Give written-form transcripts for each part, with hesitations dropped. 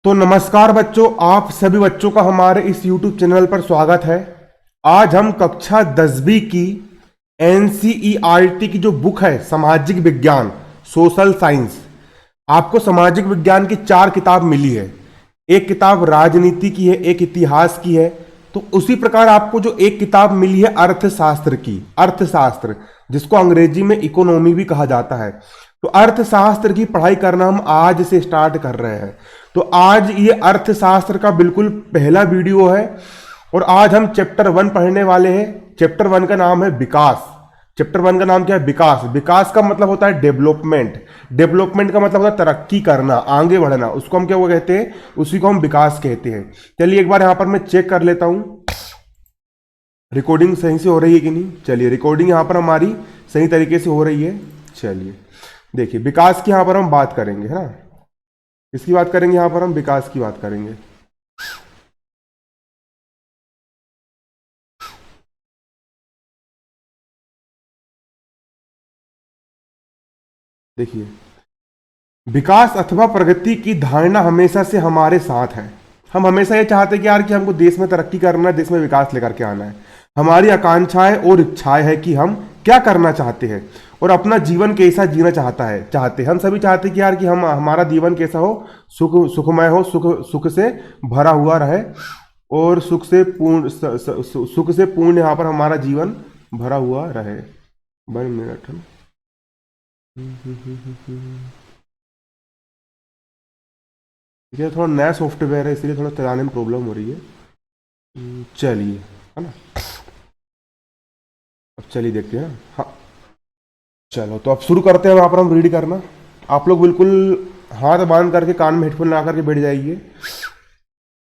तो नमस्कार बच्चों, आप सभी बच्चों का हमारे इस YouTube चैनल पर स्वागत है। आज हम कक्षा 10वीं की NCERT की जो बुक है सामाजिक विज्ञान सोशल साइंस, आपको सामाजिक विज्ञान की 4 किताब मिली है। एक किताब राजनीति की है, एक इतिहास की है। तो उसी प्रकार आपको जो एक किताब मिली है अर्थशास्त्र की, अर्थशास्त्र जिसको अंग्रेजी में इकोनॉमी भी कहा जाता है। तो अर्थशास्त्र की पढ़ाई करना हम आज से स्टार्ट कर रहे हैं। तो आज ये अर्थशास्त्र का बिल्कुल पहला वीडियो है और आज हम चैप्टर 1 पढ़ने वाले हैं। चैप्टर 1 का नाम है विकास। चैप्टर 1 का नाम क्या है? विकास। विकास का मतलब होता है डेवलपमेंट। डेवलपमेंट का मतलब होता है तरक्की करना, आगे बढ़ना। उसको हम क्या वो कहते हैं? उसी को हम विकास कहते हैं। चलिए एक बार यहां पर मैं चेक कर लेता हूं रिकॉर्डिंग सही से हो रही है कि नहीं। चलिए रिकॉर्डिंग यहां पर हमारी सही तरीके से हो रही है। चलिए देखिए, विकास की यहां पर हम बात करेंगे, है ना। किसकी बात करेंगे? यहां पर हम विकास की बात करेंगे। देखिए, विकास अथवा प्रगति की धारणा हमेशा से हमारे साथ है। हम हमेशा ये चाहते हैं कि यार कि हमको देश में तरक्की करना है, देश में विकास लेकर के आना है। हमारी आकांक्षाएं और इच्छाएं है कि हम क्या करना चाहते हैं और अपना जीवन कैसा जीना चाहते हम सभी चाहते हैं कि यार कि हम हमारा जीवन कैसा हो, सुखमय हो, सुख से भरा हुआ रहे और सुख से पूर्ण यहाँ पर हमारा जीवन भरा हुआ रहे। 1 मिनट है। ये थोड़ा नया सॉफ्टवेयर है इसलिए थोड़ा चलाने में प्रॉब्लम हो रही है। चलिए, है ना। अब चलिए देखते हैं। हाँ चलो, तो अब शुरू करते हैं। वहां पर हम रीड करना। आप लोग बिल्कुल हाथ बांध करके कान में हेडफोन लगा करके बैठ जाइए।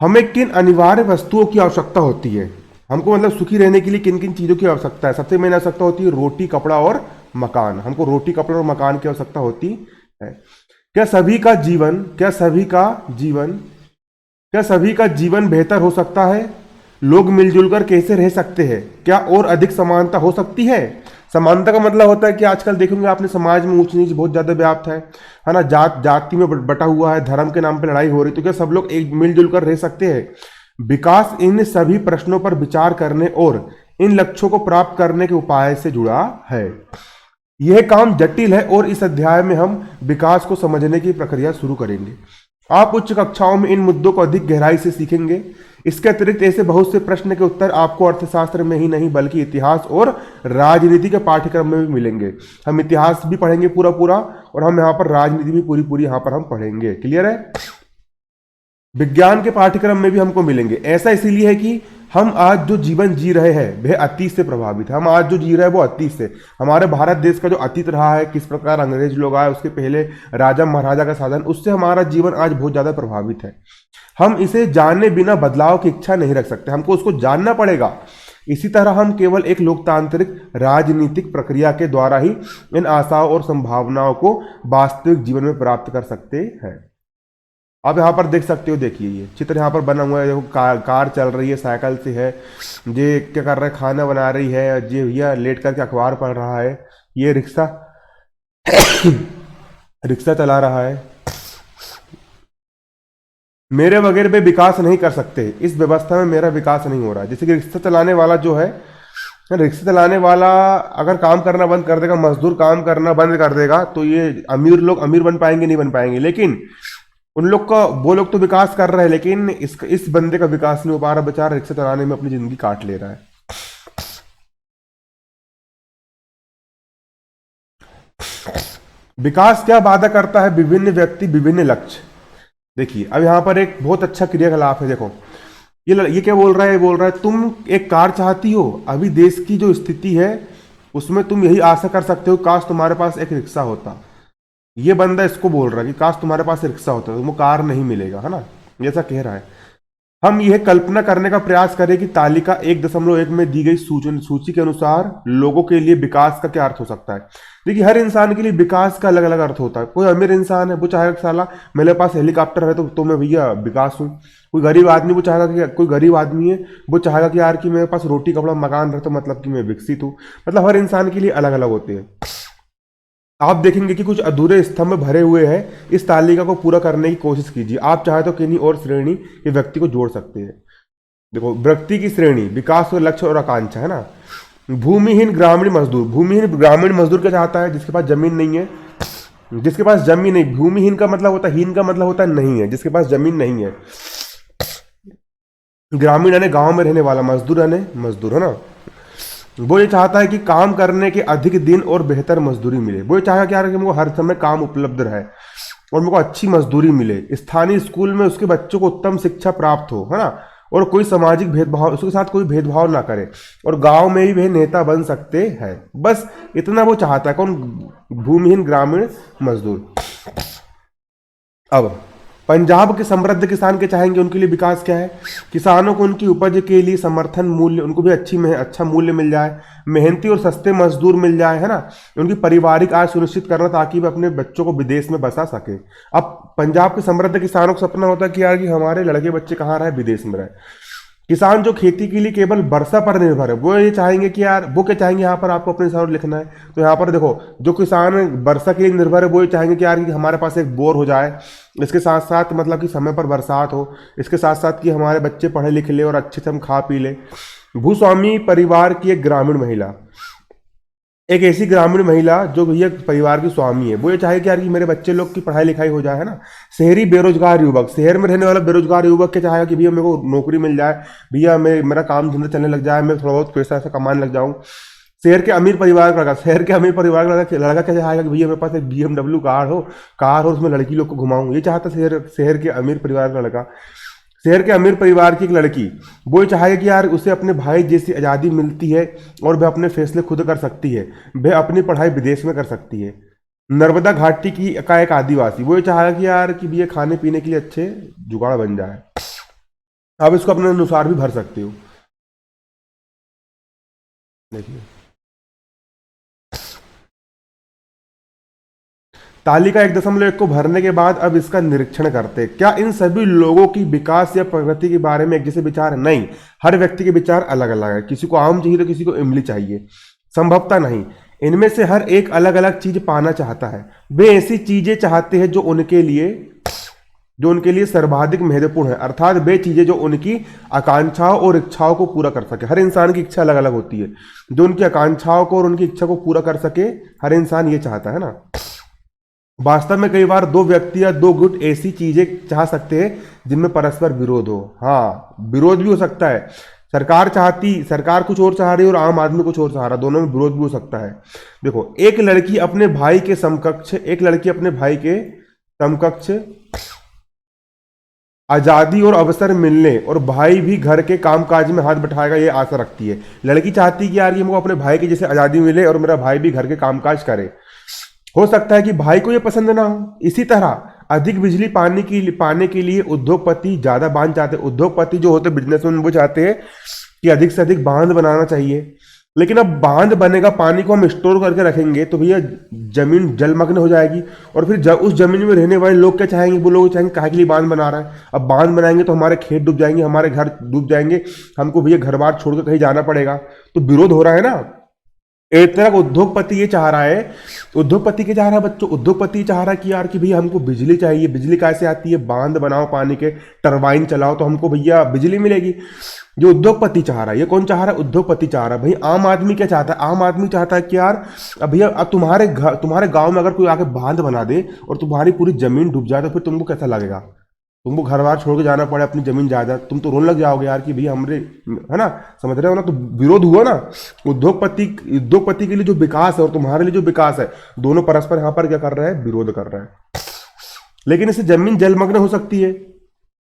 हमें किन अनिवार्य वस्तुओं की आवश्यकता होती है? हमको मतलब सुखी रहने के लिए किन किन चीज़ों की आवश्यकता है? सबसे मेन आवश्यकता होती है रोटी, कपड़ा और मकान। हमको रोटी, कपड़ा और मकान की आवश्यकता होती है। क्या सभी का जीवन क्या सभी का जीवन बेहतर हो सकता है? लोग मिलजुल कर कैसे रह सकते हैं? क्या और अधिक समानता हो सकती है? समानता का मतलब होता है कि आजकल देखेंगे आपने समाज में ऊंच नीच बहुत ज्यादा व्याप्त है ना। जाति में बटा हुआ है, धर्म के नाम पर लड़ाई हो रही। तो क्या सब लोग एक मिलजुल कर रह सकते हैं? विकास इन सभी प्रश्नों पर विचार करने और इन लक्ष्यों को प्राप्त करने के उपाय से जुड़ा है। यह काम जटिल है और इस अध्याय में हम विकास को समझने की प्रक्रिया शुरू करेंगे। आप उच्च कक्षाओं में इन मुद्दों को अधिक गहराई से सीखेंगे। इसके अतिरिक्त ऐसे बहुत से प्रश्न के उत्तर आपको अर्थशास्त्र में ही नहीं बल्कि इतिहास और राजनीति के पाठ्यक्रम में भी मिलेंगे। हम इतिहास भी पढ़ेंगे पूरा पूरा और हम यहाँ पर राजनीति भी पूरी पूरी यहाँ पर हम पढ़ेंगे। क्लियर है? विज्ञान के पाठ्यक्रम में भी हमको मिलेंगे। ऐसा इसीलिए है कि हम आज जो जीवन जी रहे हैं वह अतीत से प्रभावित है। हम आज जो जी रहे हैं वो अतीत से, हमारे भारत देश का जो अतीत रहा है, किस प्रकार अंग्रेज लोग आए, उसके पहले राजा महाराजा का शासन, उससे हमारा जीवन आज बहुत ज्यादा प्रभावित है। हम इसे जाने बिना बदलाव की इच्छा नहीं रख सकते, हमको उसको जानना पड़ेगा। इसी तरह हम केवल एक लोकतांत्रिक राजनीतिक प्रक्रिया के द्वारा ही इन आशाओं और संभावनाओं को वास्तविक जीवन में प्राप्त कर सकते हैं। आप यहाँ पर देख सकते हो, देखिए ये चित्र यहाँ पर बना हुआ है। देखो कार चल रही है, साइकिल से है। ये क्या कर रहा है? खाना बना रही है। ये भैया लेट करके अखबार पढ़ रहा है। ये रिक्शा रिक्शा चला रहा है। मेरे वगैरह पे विकास नहीं कर सकते, इस व्यवस्था में मेरा विकास नहीं हो रहा। जैसे कि रिक्शा चलाने वाला जो है, रिक्शा चलाने वाला अगर काम करना बंद कर देगा, मजदूर काम करना बंद कर देगा, तो ये अमीर लोग अमीर बन पाएंगे? नहीं बन पाएंगे। लेकिन उन लोग का, वो लोग तो विकास कर रहे हैं, लेकिन इस बंदे का विकास नहीं हो पा रहा। बेचारा रिक्शा चलाने में अपनी जिंदगी काट ले रहा है। विकास क्या वादा करता है? विभिन्न व्यक्ति, विभिन्न लक्ष्य। देखिए अब यहां पर एक बहुत अच्छा क्रियाकलाप है। देखो ये क्या बोल रहा है? बोल रहा है तुम एक कार चाहती हो। अभी देश की जो स्थिति है उसमें तुम यही आशा कर सकते हो, काश तुम्हारे पास एक रिक्शा होता। ये बंदा इसको बोल रहा है कि काश तुम्हारे पास रिक्शा होता तो तुमको कार नहीं मिलेगा, है ना। ऐसा कह रहा है। हम यह कल्पना करने का प्रयास करें कि तालिका 1.1 में दी गई सूची के अनुसार लोगों के लिए विकास का क्या अर्थ हो सकता है। देखिए हर इंसान के लिए विकास का अलग अलग अर्थ होता है। कोई अमीर इंसान है, वो चाहेगा कि साला मेरे पास हेलीकॉप्टर है तो मैं भैया विकास हूँ। कोई गरीब आदमी वो चाहेगा कि, कोई गरीब आदमी है वो चाहेगा कि यार कि मेरे पास रोटी कपड़ा मकान रहे तो मतलब कि मैं विकसित हूँ। मतलब हर इंसान के लिए अलग अलग होते हैं। आप देखेंगे कि कुछ अधूरे स्तंभ भरे हुए हैं। इस तालिका को पूरा करने की कोशिश कीजिए। आप चाहे तो किन्हीं और श्रेणी के व्यक्ति को जोड़ सकते हैं। देखो, व्यक्ति की श्रेणी, विकास और लक्ष्य और आकांक्षा, है ना। भूमिहीन ग्रामीण मजदूर। भूमिहीन ग्रामीण मजदूर क्या चाहता है? जिसके पास जमीन नहीं है, जिसके पास जमीन नहीं। भूमिहीन का मतलब होता है, हीन का मतलब होता है नहीं है, जिसके पास जमीन नहीं है। ग्रामीण यानी गांव में रहने वाला, मजदूर यानी मजदूर, है ना। वो ये चाहता है कि काम करने के अधिक दिन और बेहतर मजदूरी मिले। वो ये चाहेगा क्या है कि मुझको हर समय काम उपलब्ध रहे और मुझको अच्छी मजदूरी मिले। स्थानीय स्कूल में उसके बच्चों को उत्तम शिक्षा प्राप्त हो, है ना, और कोई सामाजिक भेदभाव, उसके साथ कोई भेदभाव ना करे, और गांव में ही वह नेता बन सकते हैं। बस इतना वो चाहता है। कौन? भूमिहीन ग्रामीण मजदूर। अब पंजाब के समृद्ध किसान के चाहेंगे उनके लिए विकास क्या है? किसानों को उनकी उपज के लिए समर्थन मूल्य, उनको भी अच्छा मूल्य मिल जाए, मेहनती और सस्ते मजदूर मिल जाए, है ना, उनकी पारिवारिक आय सुनिश्चित करना ताकि वे अपने बच्चों को विदेश में बसा सके। अब पंजाब के समृद्ध किसानों का सपना होता है कि यार कि हमारे लड़के बच्चे कहाँ रहे? विदेश में रहे। किसान जो खेती के लिए केवल वर्षा पर निर्भर है, वो ये चाहेंगे कि यार, वो क्या चाहेंगे, यहाँ पर आपको अपने हिसाब से लिखना है। तो यहाँ पर देखो, जो किसान वर्षा के लिए निर्भर है, वो ये चाहेंगे कि यार कि हमारे पास एक बोर हो जाए, इसके साथ साथ मतलब कि समय पर बरसात हो, इसके साथ साथ कि हमारे बच्चे पढ़े लिख ले और अच्छे से हम खा पी ले। भूस्वामी परिवार की एक ग्रामीण महिला, एक ऐसी ग्रामीण महिला जो भैया परिवार की स्वामी है, वो ये चाहे कि यार कि मेरे बच्चे लोग की पढ़ाई लिखाई हो जाए, है ना। शहरी बेरोजगार युवक, शहर में रहने वाला बेरोजगार युवक क्या चाहेगा कि भैया मेरे को नौकरी मिल जाए, भैया मेरा काम धंधा चलने लग जाए, मैं थोड़ा बहुत पैसा ऐसा कमाने लग जाऊँ। शहर के अमीर परिवार का लड़का, शहर के अमीर परिवार का लड़का क्या चाहेगा कि भैया मेरे पास एक BMW कार हो, उसमें लड़की लोग को घुमाऊं। ये चाहता शहर के अमीर परिवार का लड़का। शहर के अमीर परिवार की एक लड़की, वो चाहेगी कि यार उसे अपने भाई जैसी आज़ादी मिलती है और वह अपने फैसले खुद कर सकती है, वह अपनी पढ़ाई विदेश में कर सकती है। नर्मदा घाटी की का एक आदिवासी, वो ये चाहेगा कि यार कि भैया खाने पीने के लिए अच्छे जुगाड़ बन जाए, आप इसको अपने अनुसार भी भर सकते हो। देखिए, तालिका 1.1 को भरने के बाद अब इसका निरीक्षण करते हैं। क्या इन सभी लोगों की विकास या प्रगति के बारे में एक जैसे विचार है? नहीं, हर व्यक्ति के विचार अलग अलग है। किसी को आम चाहिए तो किसी को इमली चाहिए, संभवतः नहीं। इनमें से हर एक अलग अलग चीज पाना चाहता है। वे ऐसी चीजें चाहते हैं जो उनके लिए सर्वाधिक महत्वपूर्ण है, अर्थात वे चीजें जो उनकी आकांक्षाओं और इच्छाओं को पूरा कर सके। हर इंसान की इच्छा अलग अलग होती है। जो उनकी आकांक्षाओं को और उनकी इच्छा को पूरा कर सके, हर इंसान ये चाहता है ना। वास्तव में कई बार दो व्यक्ति या दो गुट ऐसी चीजें चाह सकते हैं जिनमें परस्पर विरोध हो। हाँ, विरोध भी हो सकता है। सरकार कुछ और चाह रही है और आम आदमी कुछ और चाह रहा है, दोनों में विरोध भी हो सकता है। देखो, एक लड़की अपने भाई के समकक्ष आजादी और अवसर मिलने और भाई भी घर के कामकाज में हाथ बटाएगा, ये आशा रखती है। लड़की चाहती है कि यार ये मुझे अपने भाई की जैसे आजादी मिले और मेरा भाई भी घर के कामकाज करे। हो सकता है कि भाई को ये पसंद ना हो। इसी तरह अधिक बिजली पाने के लिए उद्योगपति ज्यादा बांध चाहते हैं। उद्योगपति जो होते हैं, बिजनेसमैन, वो चाहते हैं कि अधिक से अधिक बांध बनाना चाहिए। लेकिन अब बांध बनेगा, पानी को हम स्टोर करके रखेंगे तो भैया जमीन जलमग्न हो जाएगी, और फिर उस जमीन में रहने वाले लोग क्या चाहेंगे? वो लोग चाहेंगे काहे के लिए बांध बना रहा है। अब बांध बनाएंगे तो हमारे खेत डूब जाएंगे, हमारे घर डूब जाएंगे, हमको भैया घर बार छोड़कर कहीं जाना पड़ेगा। तो विरोध हो रहा है ना। एक तरह का उद्योगपति ये चाह रहा है, उद्योगपति क्या चाह रहा है बच्चों? उद्योगपति चाह रहा है कि यार कि भैया हमको बिजली चाहिए। बिजली कैसे आती है? बांध बनाओ, पानी के टरबाइन चलाओ तो हमको भैया बिजली मिलेगी। जो उद्योगपति चाह रहा है, ये कौन चाह रहा है? उद्योगपति चाह रहा है। भाई आम आदमी क्या चाहता है? आम आदमी चाहता है कि यार अब भैया अब तुम्हारे गांव में अगर कोई आके बांध बना दे और तुम्हारी पूरी जमीन डूब जाए तो फिर तुमको कैसा लगेगा? तुमको घर बार छोड़ के जाना पड़े, अपनी जमीन जायदाद, तुम तो रोने लग जाओगे यार कि भैया हमरे, है ना, समझ रहे हो ना। तो विरोध हुआ ना। उद्योगपति के लिए जो विकास है और तुम्हारे लिए जो विकास है, दोनों परस्पर यहाँ पर क्या कर रहे हैं? विरोध कर रहे हैं। लेकिन इससे जमीन जलमग्न हो सकती है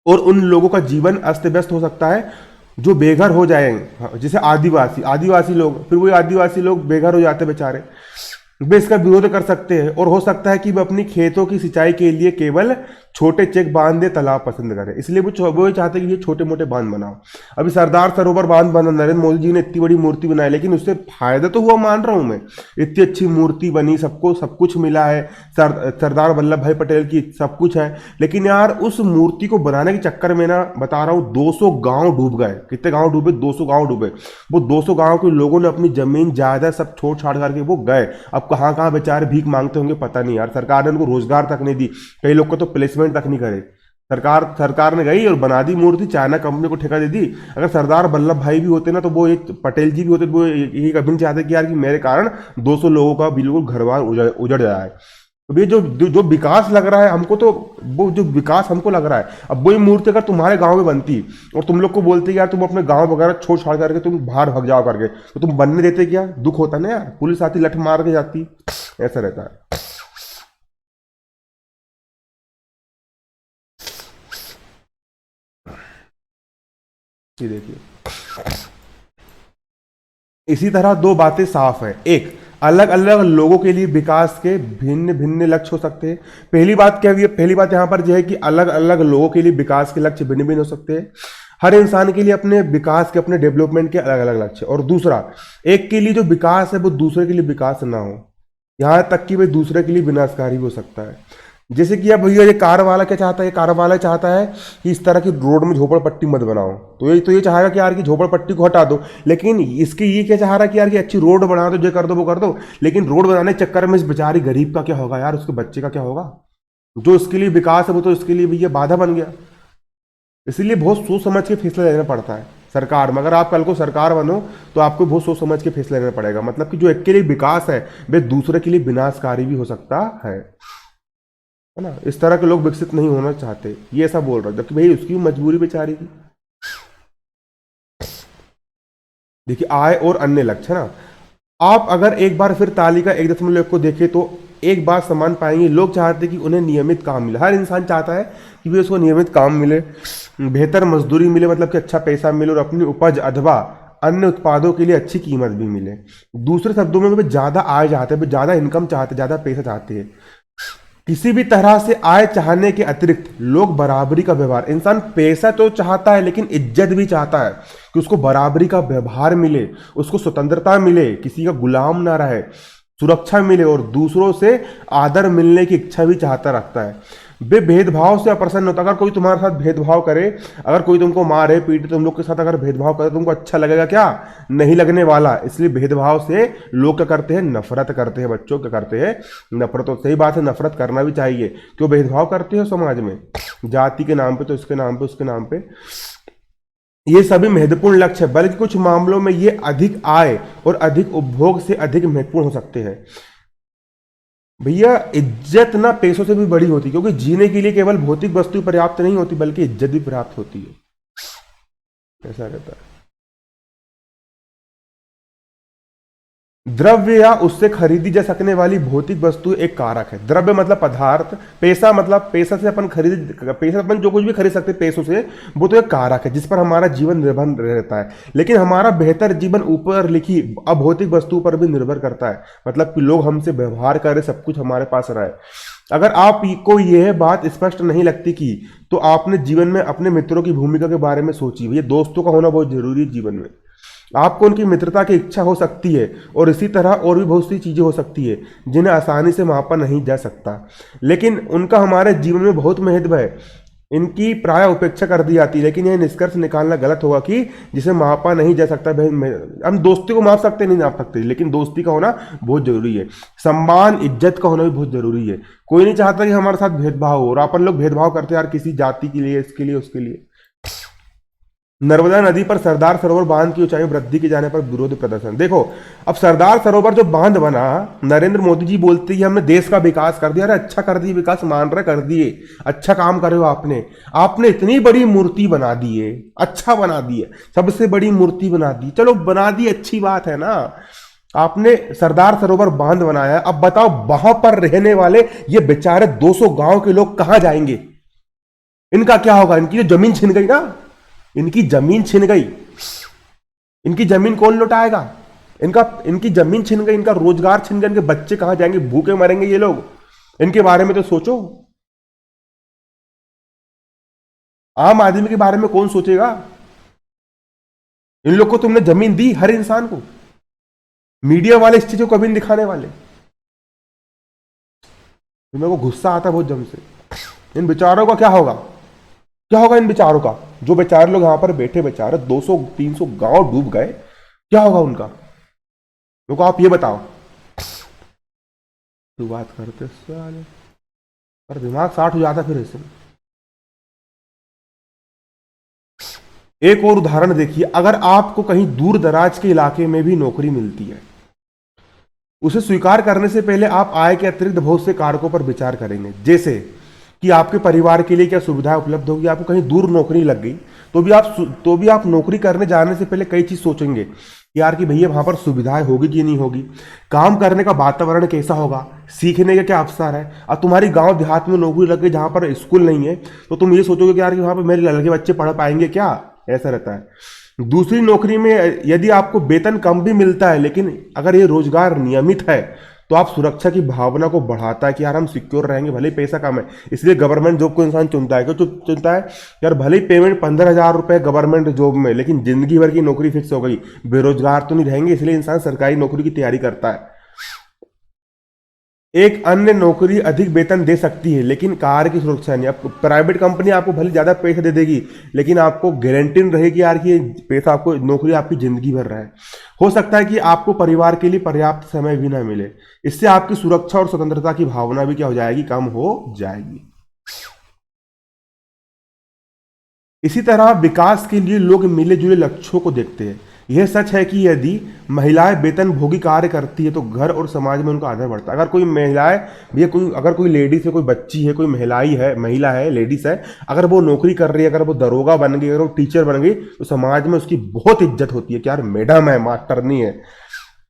और उन लोगों का जीवन अस्त व्यस्त हो सकता है जो बेघर हो जाएंगे। जैसे आदिवासी लोग, फिर वही आदिवासी लोग बेघर हो जाते बेचारे, वे इसका विरोध कर सकते हैं। और हो सकता है कि वे अपनी खेतों की सिंचाई के लिए केवल छोटे चेक बांध दे, तालाब पसंद करें, इसलिए वो चाहते हैं कि ये छोटे मोटे बांध बनाओ। अभी सरदार सरोवर बांध बना, नरेंद्र मोदी जी ने इतनी बड़ी मूर्ति बनाई, लेकिन उससे फायदा तो हुआ, मान रहा हूं मैं। इतनी अच्छी मूर्ति बनी, सबको सब कुछ मिला है, सरदार वल्लभ भाई पटेल की सब कुछ है, लेकिन यार उस मूर्ति को बनाने के चक्कर में ना, बता रहा हूँ, 200 गांव डूब गए। कितने गांव डूबे? 200 गांव डूबे। वो 200 गांव के लोगों ने अपनी जमीन जायदाद सब छोड़ छाड़ करके वो गए। अब अब कहाँ कहाँ बेचारे भीख मांगते होंगे पता नहीं यार। सरकार ने उनको रोजगार तक नहीं दी, कई लोग को तो प्लेसमेंट तक नहीं करे। सरकार ने गई और बना दी मूर्ति, चाइना कंपनी को ठेका दे दी। अगर सरदार वल्लभ भाई भी होते ना, तो वो एक पटेल जी भी होते, तो वो यही कभी नहीं चाहते कि यार कि मेरे कारण 200 लोगों का बिल्कुल घर बार उजड़ जाए। तो ये जो जो जो विकास लग रहा है हमको, तो वो जो विकास हमको लग रहा है, अब वही मूर्ति अगर तुम्हारे गांव में बनती और तुम लोग को बोलते कि यार तुम अपने गांव वगैरह छोड़ छाड़ करके तुम बाहर भाग जाओ करके, तो तुम बनने देते क्या? दुख होता ना यार, पुलिस आती लठ मार के जाती, ऐसा रहता है। ये देखिए, इसी तरह दो बातें साफ है। एक, अलग अलग लोगों के लिए विकास के भिन्न भिन्न लक्ष्य हो सकते हैं। पहली बात क्या हुई है? पहली बात यहां पर यह है कि अलग अलग लोगों के लिए विकास के लक्ष्य भिन्न भिन्न हो सकते हैं। हर इंसान के लिए अपने विकास के, अपने डेवलपमेंट के अलग अलग लक्ष्य। और दूसरा, एक के लिए जो विकास है वो दूसरे के लिए विकास ना हो, यहां तक कि वह दूसरे के लिए विनाशकारी भी हो सकता है। जैसे कि अब भैया ये कार वाला क्या चाहता है? कार वाला चाहता है कि इस तरह की रोड में झोपड़पट्टी मत बनाओ, तो ये चाहेगा कि यार की झोपड़पट्टी को हटा दो। लेकिन इसके ये क्या चाह रहा है कि यार की अच्छी रोड बना दो, जो कर दो वो कर दो। लेकिन रोड बनाने के चक्कर में इस बेचारी गरीब का क्या होगा यार, उसके बच्चे का क्या होगा? जो इसके लिए विकास है वो तो इसके लिए भैया बाधा बन गया। इसलिए बहुत सोच समझ के फैसला लेना पड़ता है सरकार में। अगर आप कल को सरकार बनो तो आपको बहुत सोच समझ के फैसला लेना पड़ेगा। मतलब कि जो एक के लिए विकास है वे दूसरे के लिए विनाशकारी भी हो सकता है ना। इस तरह के लोग विकसित नहीं होना चाहते, ये ऐसा बोल रहा है, जबकि भाई उसकी मजबूरी बेचारी की। देखिए, आय और अन्य लक्ष्य है ना। आप अगर एक बार फिर तालिका 1.1 को देखें तो एक बात समान पाएंगे, लोग चाहते हैं कि उन्हें नियमित काम मिले। हर इंसान चाहता है कि भी उसको नियमित काम मिले, बेहतर मजदूरी मिले, मतलब कि अच्छा पैसा मिले, और अपनी उपज अथवा अन्य उत्पादों के लिए अच्छी कीमत भी मिले। दूसरे शब्दों में वे ज्यादा आय चाहते हैं, वे ज्यादा इनकम चाहते हैं, ज्यादा पैसा चाहते हैं। किसी भी तरह से आय चाहने के अतिरिक्त लोग बराबरी का व्यवहार, इंसान पैसा तो चाहता है लेकिन इज्जत भी चाहता है कि उसको बराबरी का व्यवहार मिले, उसको स्वतंत्रता मिले, किसी का गुलाम ना रहे, सुरक्षा मिले, और दूसरों से आदर मिलने की इच्छा भी चाहता रखता है। वे भेदभाव से अप्रसन्न होता। अगर कोई तुम्हारे साथ भेदभाव करे, अगर कोई तुमको मारे पीटे, तुम लोग के साथ अगर भेदभाव करे, तुमको अच्छा लगेगा क्या? नहीं लगने वाला। इसलिए भेदभाव से लोग क्या करते हैं? नफरत करते हैं। बच्चों क्या करते हैं? नफरत। तो सही बात है, नफरत करना भी चाहिए। क्यों भेदभाव करते हो समाज में? जाति के नाम पे, तो इसके नाम पे, उसके नाम पे। ये सभी महत्वपूर्ण लक्ष्य है, बल्कि कुछ मामलों में ये अधिक आय और अधिक उपभोग से अधिक महत्वपूर्ण हो सकते हैं। भैया, इज्जत ना पैसों से भी बड़ी होती है, क्योंकि जीने के लिए केवल भौतिक वस्तु पर्याप्त नहीं होती, बल्कि इज्जत भी पर्याप्त होती है। ऐसा रहता है। द्रव्य या उससे खरीदी जा सकने वाली भौतिक वस्तु एक कारक है। द्रव्य मतलब पदार्थ, पैसा मतलब पैसा से अपन खरीद, पैसा अपन जो कुछ भी खरीद सकते हैं पैसों से, वो तो एक कारक है जिस पर हमारा जीवन निर्भर रहता है। लेकिन हमारा बेहतर जीवन ऊपर लिखी अभौतिक वस्तु पर भी निर्भर करता है। मतलब कि लोग हमसे व्यवहार करें, सब कुछ हमारे पास रहे। अगर आपको यह बात स्पष्ट नहीं लगती कि, तो आपने जीवन में अपने मित्रों की भूमिका के बारे में सोची। ये दोस्तों का होना बहुत जरूरी है जीवन में। आपको उनकी मित्रता की इच्छा हो सकती है, और इसी तरह और भी बहुत सी चीजें हो सकती है जिन्हें आसानी से मापा नहीं जा सकता, लेकिन उनका हमारे जीवन में बहुत महत्व है। इनकी प्राय उपेक्षा कर दी जाती है, लेकिन यह निष्कर्ष निकालना गलत होगा कि जिसे मापा नहीं जा सकता। हम दोस्ती को माप सकते नहीं माप सकते, लेकिन दोस्ती का होना बहुत जरूरी है। सम्मान इज्जत का होना भी बहुत जरूरी है। कोई नहीं चाहता कि हमारे साथ भेदभाव हो, और अपन लोग भेदभाव करते हैं यार किसी जाति के लिए, इसके लिए, उसके लिए। नर्मदा नदी पर सरदार सरोवर बांध की ऊंचाई वृद्धि के जाने पर विरोध प्रदर्शन। देखो, अब सरदार सरोवर जो बांध बना, नरेंद्र मोदी जी बोलते हैं हमने देश का विकास कर दिया। अरे अच्छा कर दिए, विकास मान रहे, कर दिए, अच्छा काम करे हो आपने इतनी बड़ी मूर्ति बना दी है, अच्छा बना दी है, सबसे बड़ी मूर्ति बना दी, चलो बना दी, अच्छी बात है ना। आपने सरदार सरोवर बांध बनाया, अब बताओ वहां पर रहने वाले ये बेचारे 200 गांव के लोग कहां जाएंगे? इनका क्या होगा? इनकी जो जमीन छिन गई ना, इनकी जमीन छिन गई, इनकी जमीन कौन लौटाएगा? इनकी जमीन छिन गई, इनका रोजगार छिन गया, इनके बच्चे कहां जाएंगे? भूखे मरेंगे ये लोग। इनके बारे में तो सोचो। आम आदमी के बारे में कौन सोचेगा? इन लोग को तुमने जमीन दी, हर इंसान को। मीडिया वाले इस चीज को कभी नहीं दिखाने वाले। मेरे को गुस्सा आता बहुत जम से। इन बेचारों का क्या होगा? क्या होगा इन बेचारों का? जो बेचारे लोग यहां पर बैठे, बेचारे 200-300 गांव डूब गए, क्या होगा उनका? मेरे को आप ये बताओ। शुरुआत करते साले, पर दिमाग 60 हो जाता फिर ऐसे। एक और उदाहरण देखिए, अगर आपको कहीं दूर दराज के इलाके में भी नौकरी मिलती है, उसे स्वीकार करने से पहले आप आय के अतिरिक्त बहुत से कारकों पर विचार करेंगे, जैसे कि आपके परिवार के लिए क्या सुविधाएं उपलब्ध होगी। आपको कहीं दूर नौकरी लग गई तो भी आप नौकरी करने जाने से पहले कई चीज सोचेंगे यार कि भैया वहां पर सुविधाएं होगी कि नहीं होगी, काम करने का वातावरण कैसा होगा, सीखने का क्या अवसर है। और तुम्हारी गांव देहात में नौकरी लग गई जहां पर स्कूल नहीं है, तो तुम ये सोचोगे कि यार कि वहां पर मेरे लड़के बच्चे पढ़ पाएंगे क्या, ऐसा रहता है। दूसरी नौकरी में यदि आपको वेतन कम भी मिलता है, लेकिन अगर ये रोजगार नियमित है तो आप सुरक्षा की भावना को बढ़ाता है कि यार हम सिक्योर रहेंगे, भले ही पैसा कम है। इसलिए गवर्नमेंट जॉब को इंसान चुनता है। क्यों चुनता है? यार भले ही पेमेंट 15,000 रुपए गवर्नमेंट जॉब में, लेकिन जिंदगी भर की नौकरी फिक्स हो गई, बेरोजगार तो नहीं रहेंगे, इसलिए इंसान सरकारी नौकरी की तैयारी करता है। एक अन्य नौकरी अधिक वेतन दे सकती है, लेकिन कार की सुरक्षा नहीं। आपको प्राइवेट कंपनी आपको भले ज्यादा पैसे दे देगी, लेकिन आपको गारंटी नहीं रहेगी यार कि ये पैसा आपको, नौकरी आपकी जिंदगी भर रहा है। हो सकता है कि आपको परिवार के लिए पर्याप्त समय भी ना मिले। इससे आपकी सुरक्षा और स्वतंत्रता की भावना भी क्या हो जाएगी, कम हो जाएगी। इसी तरह विकास के लिए लोग मिले जुले लक्ष्यों को देखते हैं। यह सच है कि यदि महिलाएं वेतन भोगी कार्य करती है तो घर और समाज में उनका आदर बढ़ता है। अगर कोई महिलाएं, भैया कोई, अगर कोई लेडीज है, कोई बच्ची है, कोई महिला है, लेडीज है, अगर वो नौकरी कर रही है, अगर वो दरोगा बन गई, अगर वो टीचर बन गई, तो समाज में उसकी बहुत इज्जत होती है कि यार मैडम है, मास्टरनी है।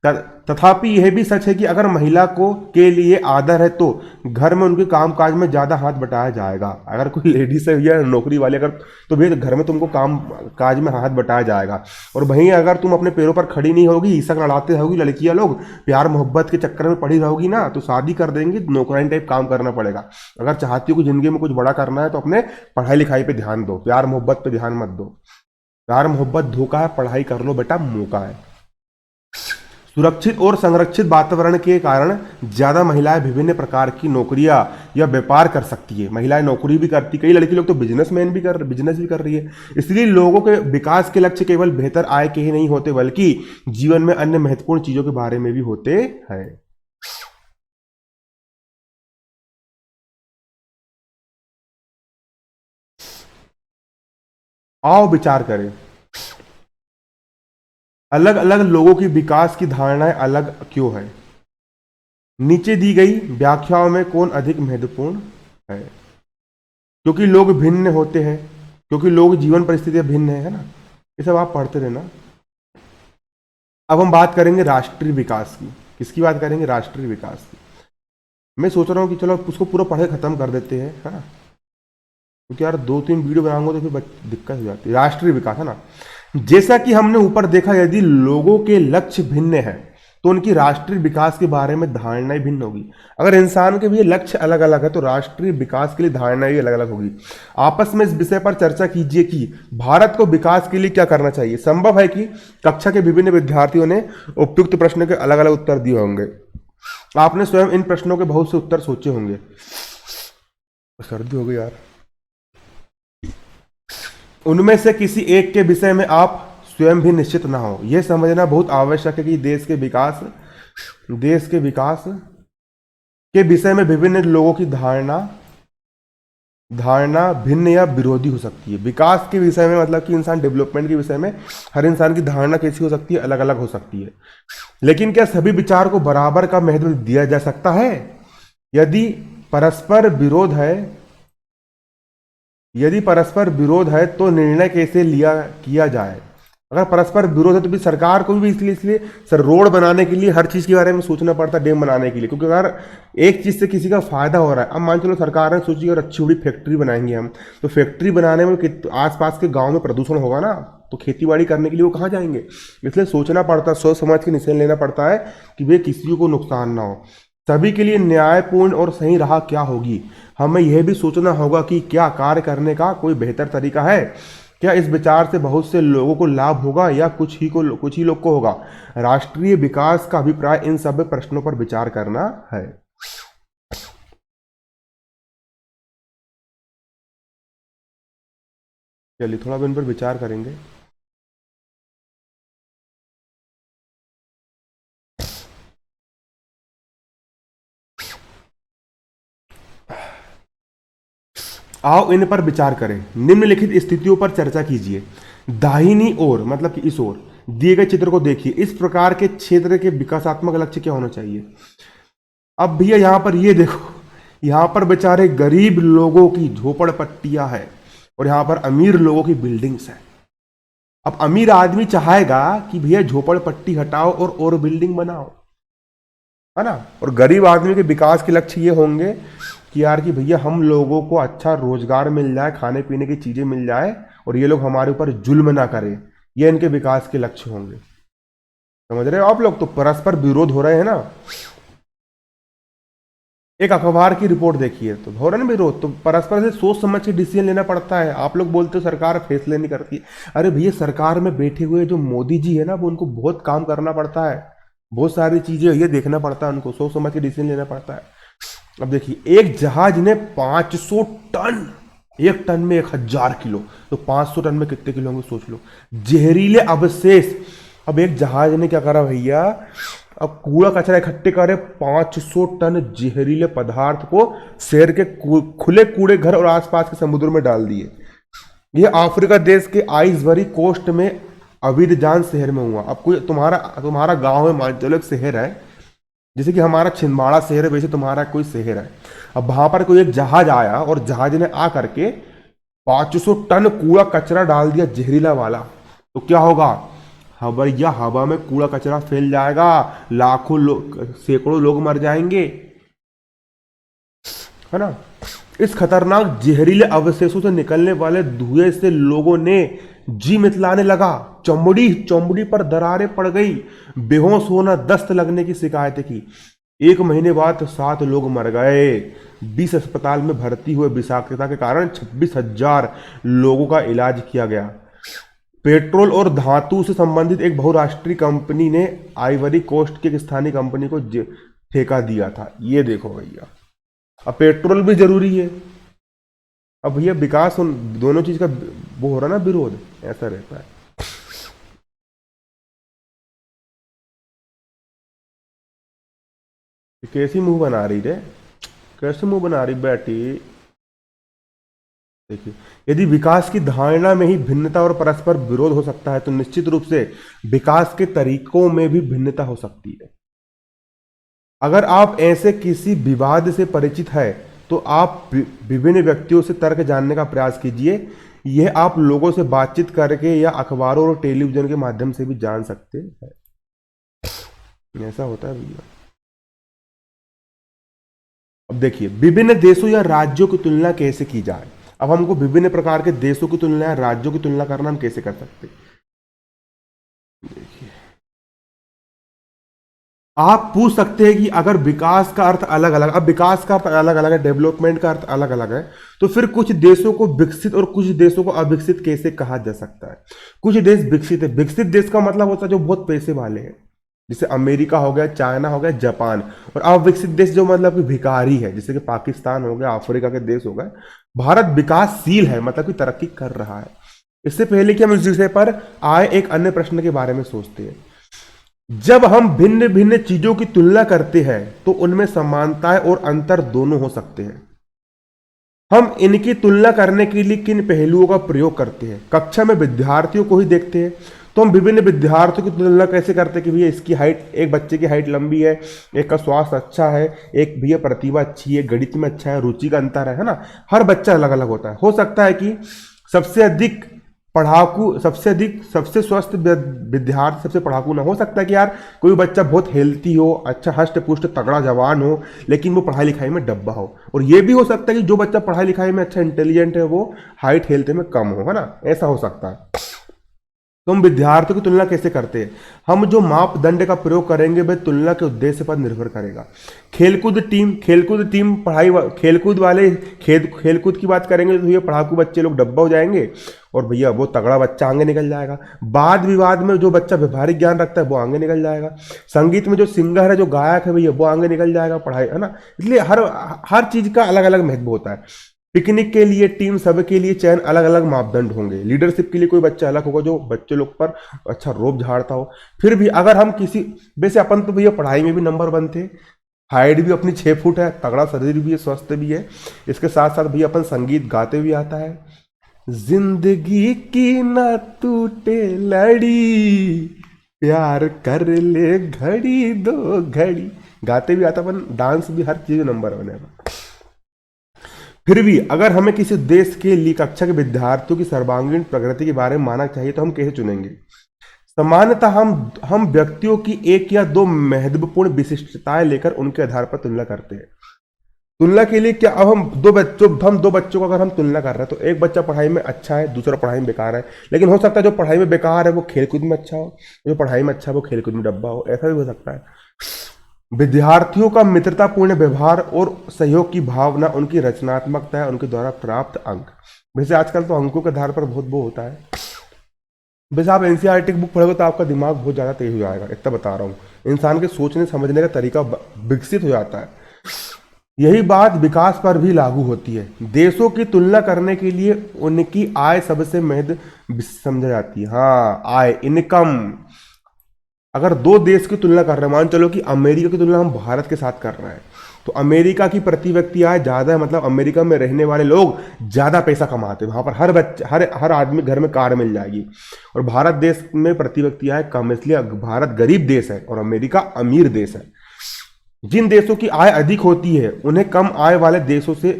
तथापि यह भी सच है कि अगर महिला को के लिए आदर है तो घर में उनके कामकाज में ज्यादा हाथ बटाया जाएगा। अगर कोई लेडीज है या नौकरी वाली अगर, तो भैया घर में तुमको काम काज में हाथ बटाया जाएगा। और वहीं अगर तुम अपने पैरों पर खड़ी नहीं होगी, ईसक लड़ाते रहोगी, लड़कियां लोग प्यार मोहब्बत के चक्कर में पड़ी रहोगी ना, तो शादी कर देंगे, नौकरानी टाइप काम करना पड़ेगा। अगर चाहती हो कि जिंदगी में कुछ बड़ा करना है तो अपने पढ़ाई लिखाई पे ध्यान दो, प्यार मोहब्बत पे ध्यान मत दो। प्यार मोहब्बत धोखा है, पढ़ाई कर लो बेटा, मौका है। सुरक्षित और संरक्षित वातावरण के कारण ज्यादा महिलाएं विभिन्न प्रकार की नौकरियां या व्यापार कर सकती है। महिलाएं नौकरी भी करती, कई लड़की लोग तो बिजनेस भी कर रही है। इसलिए लोगों के विकास के लक्ष्य केवल बेहतर आय के ही नहीं होते, बल्कि जीवन में अन्य महत्वपूर्ण चीजों के बारे में भी होते हैं। आओ विचार करें, अलग अलग लोगों की विकास की धारणाएं अलग क्यों है। नीचे दी गई व्याख्याओं में कौन अधिक महत्वपूर्ण है? क्योंकि लोग भिन्न होते हैं, क्योंकि लोग जीवन परिस्थितियां भिन्न है ना। ये सब आप पढ़ते रहना। अब हम बात करेंगे राष्ट्रीय विकास की। किसकी बात करेंगे? राष्ट्रीय विकास की। मैं सोच रहा हूँ कि चलो उसको पूरा पढ़े खत्म कर देते हैं, है ना, क्योंकि यार 2-3 वीडियो बनाऊंगा तो फिर दिक्कत हो जाती है। राष्ट्रीय विकास, है ना, जैसा कि हमने ऊपर देखा, यदि लोगों के लक्ष्य भिन्न है तो उनकी राष्ट्रीय विकास के बारे में धारणाएं भिन्न होगी। अगर इंसान के भी लक्ष्य अलग अलग है तो राष्ट्रीय विकास के लिए धारणाएं भी अलग अलग होगी। आपस में इस विषय पर चर्चा कीजिए कि भारत को विकास के लिए क्या करना चाहिए। संभव है कि कक्षा के विभिन्न विद्यार्थियों ने उपयुक्त प्रश्न के अलग अलग उत्तर दिए होंगे। आपने स्वयं इन प्रश्नों के बहुत से उत्तर सोचे होंगे। सर्दी हो गई यार। उनमें से किसी एक के विषय में आप स्वयं भी निश्चित ना हो। यह समझना बहुत आवश्यक है कि देश के विकास के विषय में विभिन्न लोगों की धारणा धारणा भिन्न या विरोधी हो सकती है। विकास के विषय में मतलब कि इंसान डेवलपमेंट के विषय में हर इंसान की धारणा कैसी हो सकती है, अलग अलग हो सकती है। लेकिन क्या सभी विचार को बराबर का महत्व दिया जा सकता है? यदि परस्पर विरोध है यदि परस्पर विरोध है तो निर्णय कैसे लिया किया जाए? अगर परस्पर विरोध है तो भी सरकार को भी इसलिए सर रोड बनाने के लिए हर चीज के बारे में सोचना पड़ता है, डैम बनाने के लिए, क्योंकि अगर एक चीज से किसी का फायदा हो रहा है, अब मान चलो सरकार ने सोची अगर अच्छी बड़ी फैक्ट्री बनाएंगे हम, तो फैक्ट्री बनाने में आसपास के गाँव में प्रदूषण होगा ना, तो खेती बाड़ी करने के लिए वो कहाँ जाएंगे। इसलिए सोचना पड़ता है, सोच समझ के निश्चय लेना पड़ता है कि वे किसी को नुकसान ना हो। सभी के लिए न्यायपूर्ण और सही राह क्या होगी? हमें यह भी सोचना होगा कि क्या कार्य करने का कोई बेहतर तरीका है। क्या इस विचार से बहुत से लोगों को लाभ होगा या कुछ ही लोग को होगा? राष्ट्रीय विकास का अभिप्राय इन सब प्रश्नों पर विचार करना है। चलिए थोड़ा इन पर विचार करेंगे। आओ इन पर विचार करें। निम्नलिखित स्थितियों पर चर्चा कीजिए। दाहिनी ओर मतलब कि इस ओर दिए गए चित्र को देखिए। इस प्रकार के क्षेत्र के विकासात्मक लक्ष्य क्या होना चाहिए? अब भैया यहां पर ये देखो, यहां पर बेचारे गरीब लोगों की झोपड़पट्टियां है और यहां पर अमीर लोगों की बिल्डिंग्स है। अब अमीर आदमी चाहेगा कि भैया झोपड़पट्टी हटाओ और बिल्डिंग बनाओ, है ना। और गरीब आदमी के विकास के लक्ष्य ये होंगे कि यार कि भैया हम लोगों को अच्छा रोजगार मिल जाए, खाने पीने की चीजें मिल जाए और ये लोग हमारे ऊपर जुल्म ना करें। ये इनके विकास के लक्ष्य होंगे। समझ रहे हो आप लोग? तो परस्पर विरोध हो रहे हैं ना। एक अखबार की रिपोर्ट देखिए तो हो रहा है ना विरोध, तो परस्पर से सोच समझ के डिसीजन लेना पड़ता है। आप लोग बोलते हो सरकार फैसले नहीं करती। अरे भैया सरकार में बैठे हुए जो मोदी जी है ना, वो उनको बहुत काम करना पड़ता है, बहुत सारी चीजें ये देखना पड़ता है, उनको सोच समझ के डिसीजन लेना पड़ता है। अब देखिए एक जहाज ने 500 टन, एक टन में 1000 किलो, तो 500 टन में कितने किलो होंगे सोच लो, जहरीले अवशेष। अब एक जहाज ने क्या करा भैया, अब कूड़ा कचरा इकट्ठे करे, 500 टन जहरीले पदार्थ को शहर के खुले कूड़े घर और आसपास के समुद्र में डाल दिए। यह अफ्रीका देश के आइसबरी कोस्ट में अबीदजान शहर में हुआ। अब कोई तुम्हारा गांव है, मान चलो एक शहर है, जैसे कि हमारा छिंदवाड़ा शहर है, वैसे तुम्हारा कोई शहर है। अब वहां पर कोई एक जहाज आया और जहाज ने आ करके 500 टन कूड़ा कचरा डाल दिया जहरीला वाला, तो क्या होगा? हवा में कूड़ा कचरा फैल जाएगा, लाखों लोग, सैकड़ों लोग मर जाएंगे, है ना। इस खतरनाक जहरीले अवशेषों से निकलने वाले धुएं से लोगों ने जी मितलाने लगा। चमड़ी पर दरारें पड़ गई, बेहोश होना, दस्त लगने की शिकायतें की। 1 महीने बाद 7 लोग मर गए। 20 अस्पताल में भर्ती हुए। विषाक्तता के कारण 26,000 लोगों का इलाज किया गया। पेट्रोल और धातु से संबंधित एक बहुराष्ट्रीय कंपनी ने आइवरी कोस्ट की एक स्थानीय कंपनी को ठेका दिया था। ये देखो भैया, अब पेट्रोल भी जरूरी है। अब भैया विकास दोनों चीज का वो हो रहा ना, विरोध ऐसा रहता है। कैसी मुंह बना रही रे, कैसे मुंह बना रही बेटी? देखिए, यदि विकास की धारणा में ही भिन्नता और परस्पर विरोध हो सकता है, तो निश्चित रूप से विकास के तरीकों में भी भिन्नता हो सकती है। अगर आप ऐसे किसी विवाद से परिचित है तो आप विभिन्न व्यक्तियों से तर्क जानने का प्रयास कीजिए। यह आप लोगों से बातचीत करके या अखबारों और टेलीविजन के माध्यम से भी जान सकते हैं। ऐसा होता है भैया। अब देखिए, विभिन्न देशों या राज्यों की तुलना कैसे की जाए। अब हमको विभिन्न प्रकार के देशों की तुलना या राज्यों की तुलना करना हम कैसे कर सकते हैं? देखिए, आप पूछ सकते हैं कि अगर विकास का अर्थ अलग अलग, अब विकास का अर्थ अलग अलग है, डेवलपमेंट का अर्थ अलग अलग है, तो फिर कुछ देशों को विकसित और कुछ देशों को अविकसित कैसे कहा जा सकता है? कुछ देश विकसित है। विकसित देश का मतलब होता है जो बहुत पैसे वाले हैं, जैसे अमेरिका हो गया, चाइना हो गया, जापान। और अविकसित देश जो मतलब कि भिखारी है, जैसे कि पाकिस्तान हो गया, अफ्रीका के देश हो गए। भारत विकासशील है, मतलब कि तरक्की कर रहा है। इससे पहले कि हम इस विषय पर आए, एक अन्य प्रश्न के बारे में सोचते हैं। जब हम भिन्न भिन्न चीजों की तुलना करते हैं तो उनमें समानताएं और अंतर दोनों हो सकते हैं। हम इनकी तुलना करने के लिए किन पहलुओं का प्रयोग करते हैं? कक्षा में विद्यार्थियों को ही देखते हैं तो हम विभिन्न विद्यार्थियों की तुलना कैसे करते हैं कि भैया इसकी हाइट, एक बच्चे की हाइट लंबी है, एक का स्वास्थ्य अच्छा है, एक भैया प्रतिभा अच्छी है, गणित में अच्छा है, रुचि का अंतर है ना। हर बच्चा अलग अलग होता है। हो सकता है कि सबसे अधिक पढ़ाकू, सबसे स्वस्थ विद्यार्थी सबसे पढ़ाकू ना हो सकता है कि यार कोई बच्चा बहुत हेल्थी हो, अच्छा हष्ट पुष्ट तगड़ा जवान हो, लेकिन वो पढ़ाई लिखाई में डब्बा हो। और ये भी हो सकता है कि जो बच्चा पढ़ाई लिखाई में अच्छा इंटेलिजेंट है वो हाइट हेल्थ में कम हो, है ना। ऐसा हो सकता है। तो हम विद्यार्थियों की तुलना कैसे करते हैं? हम जो मापदंड का प्रयोग करेंगे वह तुलना के उद्देश्य पर निर्भर करेगा। खेलकूद टीम पढ़ाई, खेलकूद वाले खेलकूद की बात करेंगे तो ये पढ़ाकू बच्चे लोग डब्बा हो जाएंगे और भैया वो तगड़ा बच्चा आगे निकल जाएगा। वाद विवाद में जो बच्चा व्यवहारिक ज्ञान रखता है वो आगे निकल जाएगा। संगीत में जो सिंगर है, जो गायक है भैया, वो आगे निकल जाएगा, पढ़ाई, है ना। इसलिए हर चीज का अलग अलग महत्व होता है। पिकनिक के लिए टीम सब के लिए चयन अलग अलग मापदंड होंगे। लीडरशिप के लिए कोई बच्चा अलग होगा जो बच्चे लोग पर अच्छा रोब झाड़ता हो। फिर भी अगर हम किसी, वैसे अपन तो भैया पढ़ाई में भी नंबर 1 थे, हाइट भी अपनी 6 फुट है, तगड़ा शरीर भी है, स्वस्थ भी है। इसके साथ साथ भैया अपन संगीत गाते भी आता है। जिंदगी की ना टूटे लड़ी, प्यार कर ले घड़ी दो घड़ी, गाते भी आता अपन, डांस भी, हर चीज नंबर वन है। फिर भी अगर हमें किसी देश के लिए कक्षा के विद्यार्थियों की सर्वांगीण प्रगति के बारे में मानना चाहिए तो हम कैसे चुनेंगे? सामान्यतः हम व्यक्तियों की एक या दो महत्वपूर्ण विशिष्टताएं लेकर उनके आधार पर तुलना करते हैं। तुलना के लिए क्या, अब हम दो बच्चों को अगर हम तुलना कर रहे हैं तो एक बच्चा पढ़ाई में अच्छा है, दूसरा पढ़ाई में बेकार है, लेकिन हो सकता है जो पढ़ाई में बेकार है वो खेलकूद में अच्छा हो, जो पढ़ाई में अच्छा है वो खेलकूद में डब्बा हो, ऐसा भी हो सकता है। विद्यार्थियों का मित्रतापूर्ण व्यवहार और सहयोग की भावना, उनकी रचनात्मकता है, उनके द्वारा प्राप्त अंक। वैसे आजकल तो अंकों के आधार पर बहुत वो होता है। वैसे आप एनसीईआरटी की बुक पढ़ोगे तो आपका दिमाग बहुत ज़्यादा तेज हो जाएगा, इतना बता रहा हूँ। इंसान के सोचने समझने का तरीका विकसित हो जाता है। यही बात विकास पर भी लागू होती है। देशों की तुलना करने के लिए उनकी आय सबसे महत्व समझा जाती है। हाँ, आय, इनकम। अगर दो देश की तुलना कर रहे हैं, मान चलो कि अमेरिका की तुलना हम भारत के साथ कर रहे हैं, तो अमेरिका की प्रति व्यक्ति आय ज़्यादा है, मतलब अमेरिका में रहने वाले लोग ज़्यादा पैसा कमाते हैं, वहाँ पर हर बच्चे हर आदमी घर में कार मिल जाएगी। और भारत देश में प्रति व्यक्ति आय कम, इसलिए भारत गरीब देश है और अमेरिका अमीर देश है। जिन देशों की आय अधिक होती है उन्हें कम आय वाले देशों से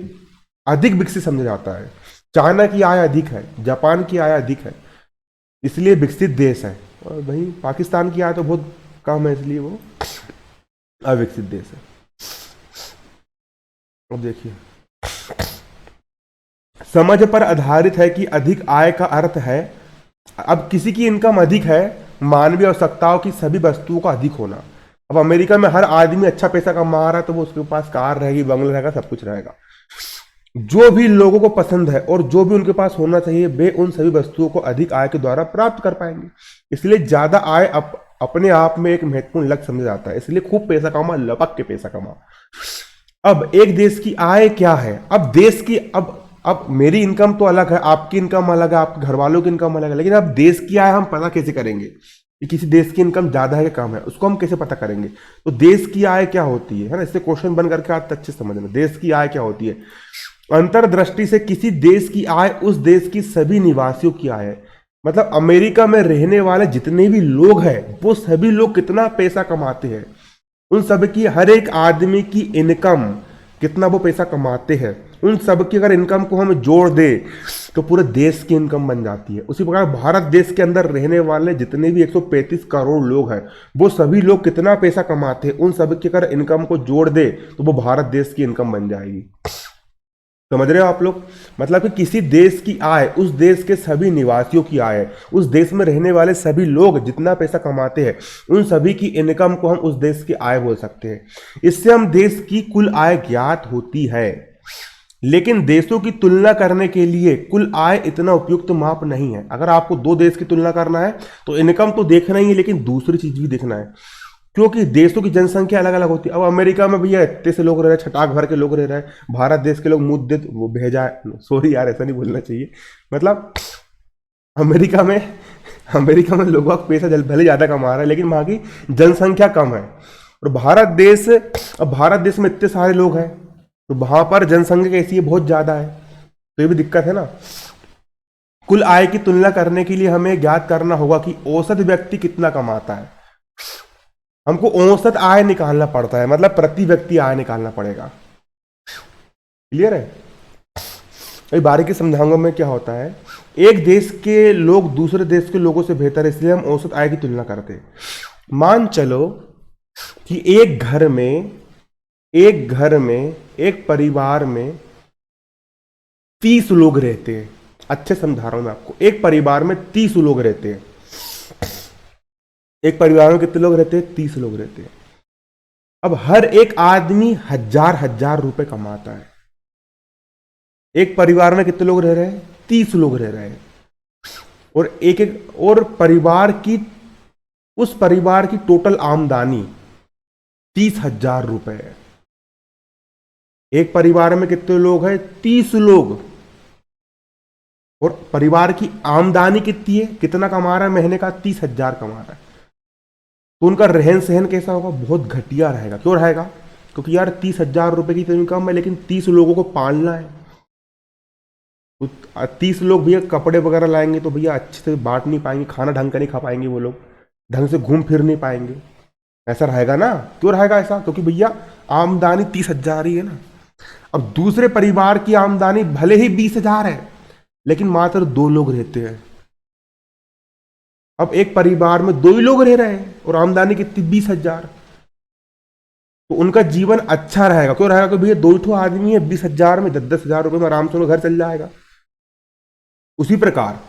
अधिक विकसित समझा जाता है। चाइना की आय अधिक है, जापान की आय अधिक है, इसलिए विकसित देश है। और वहीं पाकिस्तान की आय तो बहुत कम है, इसलिए वो अविकसित देश है। अब देखिए, समझ पर आधारित है कि अधिक आय का अर्थ है, अब किसी की इनकम अधिक है, मानवीय आवश्यकताओं की सभी वस्तुओं का अधिक होना। अब अमेरिका में हर आदमी अच्छा पैसा कमा रहा है तो वो उसके पास कार रहेगी, बंगला रहेगा, सब कुछ रहेगा। जो भी लोगों को पसंद है और जो भी उनके पास होना चाहिए वे उन सभी वस्तुओं को अधिक आय के द्वारा प्राप्त कर पाएंगे। इसलिए ज्यादा आय अपने आप में एक महत्वपूर्ण लक्ष्य समझा जाता है। इसलिए खूब पैसा कमा, लपक के पैसा कमा। अब एक देश की आय क्या है? अब देश की, अब मेरी इनकम तो अलग है, आपकी इनकम अलग है, आपके घर वालों की इनकम अलग है, लेकिन अब देश की आय हम पता कैसे करेंगे कि किसी देश की इनकम ज्यादा है कि कम है? उसको हम कैसे पता करेंगे? तो देश की आय क्या होती है ना, इससे क्वेश्चन बन करके आप अच्छे समझना। देश की आय क्या होती है? अंतर्दृष्टि से किसी देश की आय उस देश की सभी निवासियों की आय है। मतलब अमेरिका में रहने वाले जितने भी लोग हैं वो सभी लोग कितना पैसा कमाते हैं, उन सब की, हर एक आदमी की इनकम कितना वो पैसा कमाते हैं, उन सब की अगर इनकम को हम जोड़ दे तो पूरे देश की इनकम बन जाती है। उसी प्रकार भारत देश के अंदर रहने वाले जितने भी 135 करोड़ लोग हैं वो सभी लोग कितना पैसा कमाते हैं, उन सब की अगर इनकम को जोड़ दे तो वो भारत देश की इनकम बन जाएगी। समझ रहे हो आप लोग? मतलब कि किसी देश की आय उस देश के सभी निवासियों की आय है, उस देश में रहने वाले सभी लोग जितना पैसा कमाते हैं उन सभी की इनकम को हम उस देश की आय बोल सकते हैं। इससे हम देश की कुल आय ज्ञात होती है। लेकिन देशों की तुलना करने के लिए कुल आय इतना उपयुक्त माप नहीं है। अगर आपको दो देश की तुलना करना है तो इनकम तो देखना ही है, लेकिन दूसरी चीज भी देखना है, क्योंकि देशों की जनसंख्या अलग अलग होती है। अब अमेरिका में भैया इतने से लोग रह रहे हैं, छटाक भर के लोग रह रहे हैं, भारत देश के लोग मुद्दे वो भेजा, सॉरी यार ऐसा नहीं बोलना चाहिए, मतलब अमेरिका में लोगों का पैसा भले ज़्यादा कमा रहा है लेकिन वहाँ की जनसंख्या कम है। और भारत देश में इतने सारे लोग हैं तो वहाँ पर जनसंख्या कैसी है, बहुत ज़्यादा है, तो ये भी दिक्कत है ना। कुल आय की तुलना करने के लिए हमें ज्ञात करना होगा कि औसत व्यक्ति कितना कमाता है। हमको औसत आय निकालना पड़ता है, मतलब प्रति व्यक्ति आय निकालना पड़ेगा। क्लियर है? अभी बारीकी समझाऊंगा मैं क्या होता है। एक देश के लोग दूसरे देश के लोगों से बेहतर है, इसलिए हम औसत आय की तुलना करते हैं। मान चलो कि एक घर में एक परिवार में 30 लोग रहते हैं। अच्छे समझा रहा हूं मैं आपको। एक परिवार में 30 लोग रहते हैं। एक परिवार में कितने लोग रहते हैं? 30 लोग रहते हैं। अब हर एक आदमी हजार रुपए कमाता है। एक परिवार में कितने लोग रह रहे हैं? 30 लोग रह रहे हैं। और उस परिवार की टोटल आमदनी 30,000 रुपए है। एक परिवार में कितने लोग हैं? 30 लोग। और परिवार की आमदनी कितनी है? कितना कमा रहा है महीने का? 30,000 कमा रहा है। तो उनका रहन सहन कैसा होगा? बहुत घटिया रहेगा। क्यों रहेगा? क्योंकि यार 30,000 रुपए की तो इनकम है, लेकिन 30 लोगों को पालना है। तो 30 लोग भैया कपड़े वगैरह लाएंगे तो भैया अच्छे से बांट नहीं पाएंगे, खाना ढंग का नहीं खा पाएंगे वो लोग, ढंग से घूम फिर नहीं पाएंगे। ऐसा रहेगा ना? क्यों रहेगा ऐसा? क्योंकि भैया आमदनी 30,000 ही है ना। अब दूसरे परिवार की आमदनी भले ही 20,000 है, लेकिन मात्र 2 लोग रहते हैं। अब एक परिवार में 2 ही लोग रह रहे हैं और आमदनी कितनी? 20,000। तो उनका जीवन अच्छा रहेगा। क्यों रहेगा? कि भैया 2 ही ठो आदमी है, 20,000 में 10,000 रुपए में आराम से उनका घर चल जाएगा। उसी प्रकार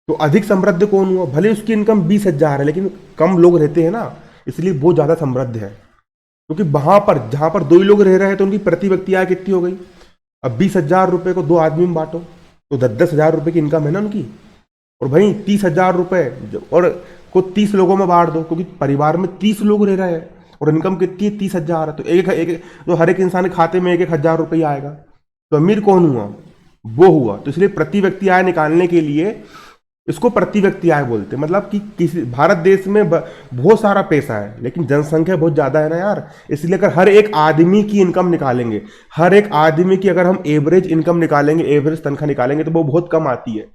तो अधिक समृद्ध कौन हुआ? भले उसकी इनकम 20,000 है, लेकिन कम लोग रहते हैं ना, इसलिए वो ज्यादा समृद्ध है। क्योंकि वहां पर जहां पर 2 ही लोग रह रहे हैं तो उनकी प्रति व्यक्ति आय कितनी हो गई? अब 20,000 रुपए को 2 आदमी में बांटो तो 10,000 रुपए की इनकम है ना उनकी। और भाई 30,000 रुपए और को 30 लोगों में बांट दो, क्योंकि परिवार में 30 लोग रह रहे हैं और इनकम कितनी है? 30,000 है। तो एक तो हर एक इंसान के खाते में 1,000 रुपये आएगा। तो अमीर कौन हुआ? वो हुआ। तो इसलिए प्रति व्यक्ति आय निकालने के लिए इसको प्रति व्यक्ति आय बोलते हैं। मतलब कि किसी भारत देश में बहुत सारा पैसा है, लेकिन जनसंख्या बहुत ज्यादा है ना यार। इसलिए अगर हर एक आदमी की इनकम निकालेंगे, हर एक आदमी की अगर हम एवरेज इनकम निकालेंगे, एवरेज तनख्वाह निकालेंगे, तो वो बहुत कम आती है।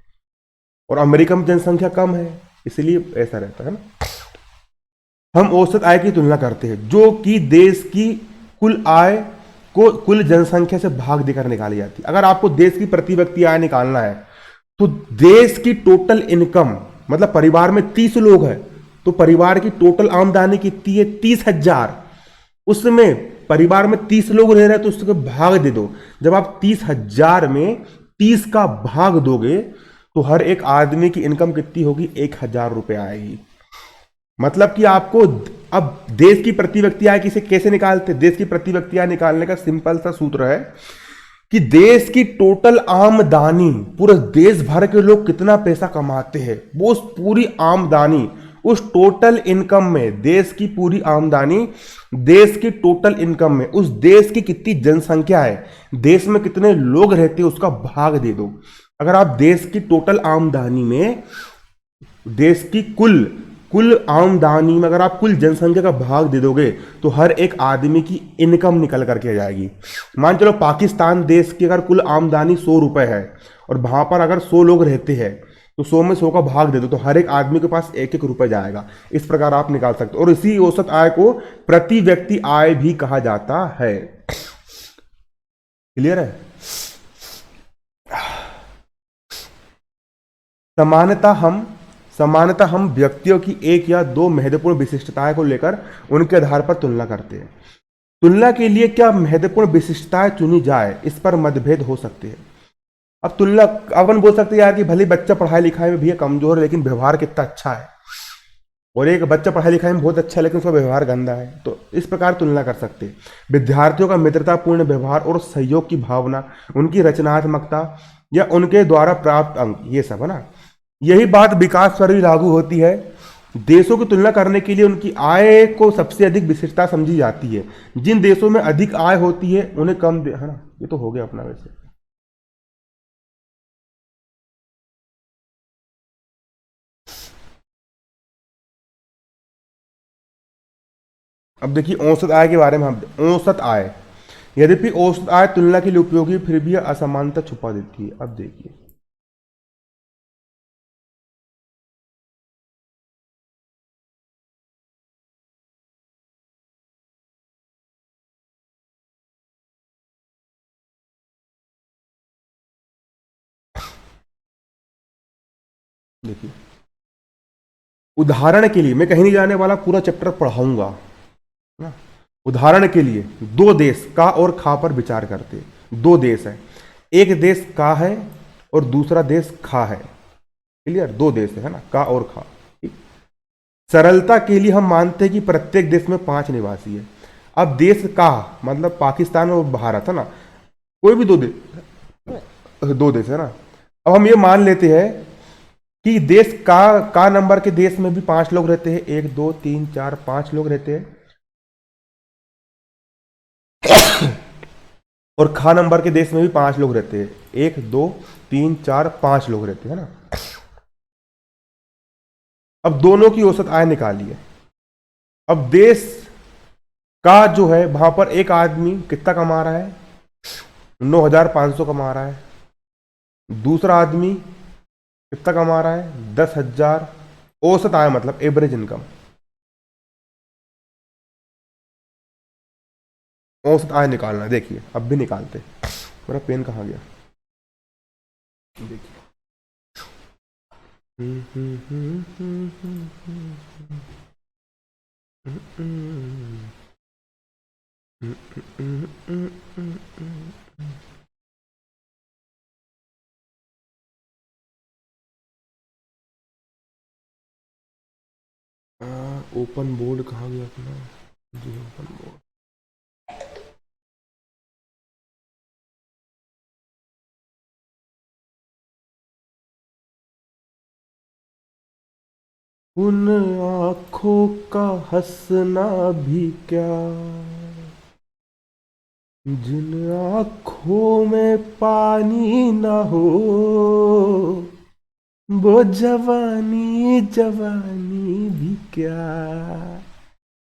और अमेरिका में जनसंख्या कम है, इसलिए ऐसा रहता है ना। हम औसत आय की तुलना करते हैं, जो कि देश की कुल आय को कुल जनसंख्या से भाग देकर निकाली जाती है। अगर आपको देश की प्रति व्यक्ति आय निकालना है, तो देश की टोटल इनकम, मतलब परिवार में 30 लोग हैं तो परिवार की टोटल आमदनी कितनी है? 30,000। उसमें परिवार में 30 लोग रह रहे हैं तो उसके भाग दे दो। जब आप 30,000 में 30 का भाग दोगे तो हर एक आदमी की इनकम कितनी होगी? 1,000 रुपए आएगी। मतलब कि आपको अब देश की प्रति व्यक्ति आय किसे कैसे निकालते? देश की प्रति व्यक्ति आय निकालने का सिंपल सा सूत्र है कि देश की टोटल आमदनी, पूरे देश भर के लोग कितना पैसा कमाते हैं, वो उस पूरी आमदनी, उस टोटल इनकम में, देश की पूरी आमदनी, देश की टोटल इनकम में उस देश की कितनी जनसंख्या है, देश में कितने लोग रहते हैं, उसका भाग दे दो। अगर आप देश की टोटल आमदनी में, देश की कुल कुल आमदनी में अगर आप कुल जनसंख्या का भाग दे दोगे तो हर एक आदमी की इनकम निकल करके आ जाएगी। मान चलो पाकिस्तान देश की अगर कुल आमदनी 100 रुपए है और वहां पर अगर 100 लोग रहते हैं तो 100 में 100 का भाग दे दो तो हर एक आदमी के पास 1-1 रुपए जाएगा। इस प्रकार आप निकाल सकते हो। और इसी औसत आय को प्रति व्यक्ति आय भी कहा जाता है। क्लियर है? समानता हम व्यक्तियों की एक या दो महत्वपूर्ण विशिष्टताएं को लेकर उनके आधार पर तुलना करते हैं। तुलना के लिए क्या महत्वपूर्ण विशिष्टताएं चुनी जाए, इस पर मतभेद हो सकते हैं। अब तुलना अपन बोल सकते हैं यार कि भले बच्चा पढ़ाई लिखाई में भैया कमजोर है लेकिन व्यवहार कितना अच्छा है, और एक बच्चा पढ़ाई लिखाई में बहुत अच्छा है लेकिन उसका व्यवहार गंदा है, तो इस प्रकार तुलना कर सकते हैं। विद्यार्थियों का मित्रतापूर्ण व्यवहार और सहयोग की भावना, उनकी रचनात्मकता या उनके द्वारा प्राप्त अंक, ये सब है ना। यही बात विकास पर भी लागू होती है। देशों की तुलना करने के लिए उनकी आय को सबसे अधिक विशिष्टता समझी जाती है। जिन देशों में अधिक आय होती है उन्हें कम है ना। ये तो हो गया अपना। वैसे अब देखिए औसत आय के बारे में। हम औसत आय, यद्यपि औसत आय तुलना के लिए उपयोगी, फिर भी असमानता छुपा देती है। अब देखिए देखिए उदाहरण के लिए मैं कहीं नहीं जाने वाला, पूरा चैप्टर पढ़ाऊंगा ना। उदाहरण के लिए 2 देश का और खा पर विचार करते हैं। 2 देश है, एक देश का है और दूसरा देश खा है। क्लियर? 2 देश है ना, का और खा। ठीक? सरलता के लिए हम मानते हैं कि प्रत्येक देश में 5 निवासी है। अब देश का मतलब पाकिस्तान और भारत है ना, कोई भी 2 देश है ना। अब हम ये मान लेते हैं कि देश का नंबर के देश में भी 5 लोग रहते हैं। 1 2 3 4 5 लोग रहते हैं। और खा नंबर के देश में भी 5 लोग रहते हैं। 1 2 3 4 5 लोग रहते हैं ना। अब दोनों की औसत आय निकालिए। अब देश का जो है वहां पर एक आदमी कितना कमा रहा है, 9,500 कमा रहा है। दूसरा आदमी कितना कमा रहा है, 10,000। औसत आय मतलब एवरेज इनकम, औसत आय निकालना है। देखिए अब भी निकालते, मेरा पेन कहाँ गया, देखिए। ओपन बोर्ड कहाँ गया अपना, जी ओपन बोर्ड। उन आंखों का हंसना भी क्या, जिन आंखों में पानी ना हो, वो जवानी जवानी भी क्या,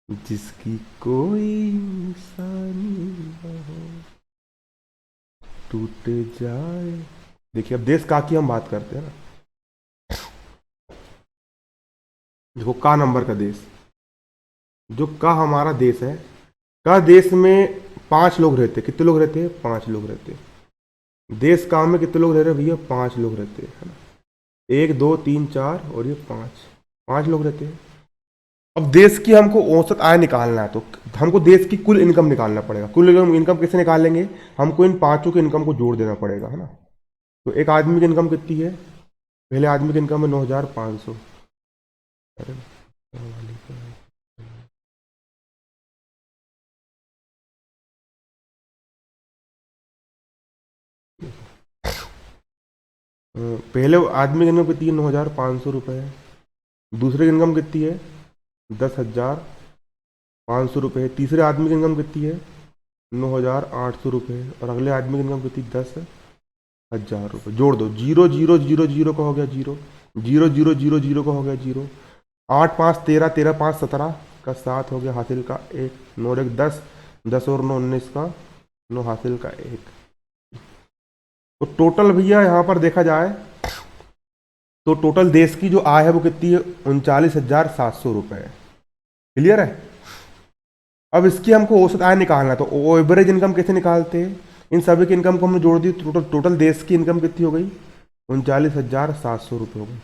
जिसकी कोई निशानी ना हो, टूट जाए। देखिए अब देश का की हम बात करते हैं ना, देखो का नंबर का देश, जो का हमारा देश है, का देश में 5 लोग रहते, कितने लोग रहते हैं, 5 लोग रहते। देश का में कितने लोग रह रहे हैं भैया, 5 लोग रहते हैं, है ना। 1 2 3 4 और ये 5 लोग रहते हैं। अब देश की हमको औसत आय निकालना है, तो हमको देश की कुल इनकम निकालना पड़ेगा। कुल इनकम कैसे निकालेंगे, हमको इन पांचों के इनकम को जोड़ देना पड़ेगा, है ना। तो एक आदमी की इनकम कितनी है, पहले आदमी की इनकम है 9,500। अरे पहले आदमी की इनकम कितनी है, 9,500 रुपये। दूसरे की इनकम कितनी है, 10,500 रुपये। तीसरे आदमी की इनकम कितनी है, 9,800 रुपये। और अगले आदमी की इनकम कितनी, 10,000 रुपये। जोड़ दो, 0 0 0 0 का हो गया 0, 0 0 0 0 का हो गया 0। 8 5 13, 13 5 17 का 7 हो गया हासिल का 1, 9 1 10, 10 और 9 19 का 9 हासिल का 1। तो टोटल भैया यहाँ पर देखा जाए तो टोटल देश की जो आय है वो कितनी है, 39,700 रुपये। क्लियर है। अब इसकी हमको औसत आय निकालना है, तो एवरेज इनकम कैसे निकालते हैं, इन सभी की इनकम को हमने जोड़ दी, टोटल देश की इनकम कितनी हो गई, 39,700 रुपये हो गई।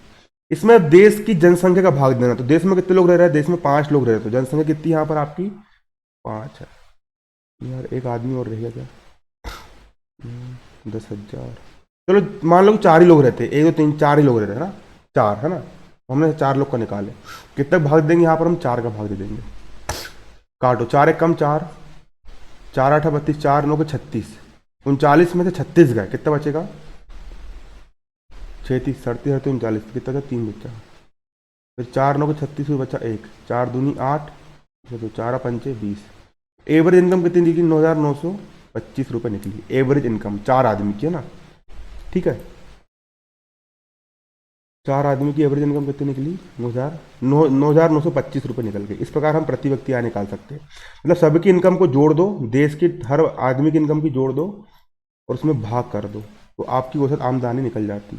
इसमें देश की जनसंख्या का भाग देना, तो देश में कितने लोग रह रहे हैं, देश में 5 लोग रह रहे हैं, तो जनसंख्या कितनी यहाँ पर आपकी 5 है। यार एक आदमी और रह गया क्या, 10,000। चलो मान लो 4 ही लोग रहते हैं, 1 2 3 4 ही लोग रहते हैं ना, 4 है ना। हमने 4 लोग का निकाले, कितना भाग देंगे यहाँ पर हम, 4 का भाग दे देंगे। काटो, 4 1 कम 4, 4 8 32, 4 9 के 36, 39 में से 36 गए, कितना बचेगा, 36 37 39, कितना था 3 बच्चा। फिर 4 9 के 36 में बचा 1, 4 दूनी 8, तो 4 पंचे 20। एवरेज इनकम कितनी निकली, 9,925 रुपये निकली एवरेज इनकम 4 आदमी की, है ना। ठीक है, 4 आदमी की एवरेज इनकम कितनी निकली, 9,925 रुपये निकल गई। इस प्रकार हम प्रति व्यक्ति आय निकाल सकते हैं। मतलब सबकी इनकम को जोड़ दो, देश की हर आदमी की इनकम की जोड़ दो और उसमें भाग कर दो, तो आपकी औसत आमदनी निकल जाती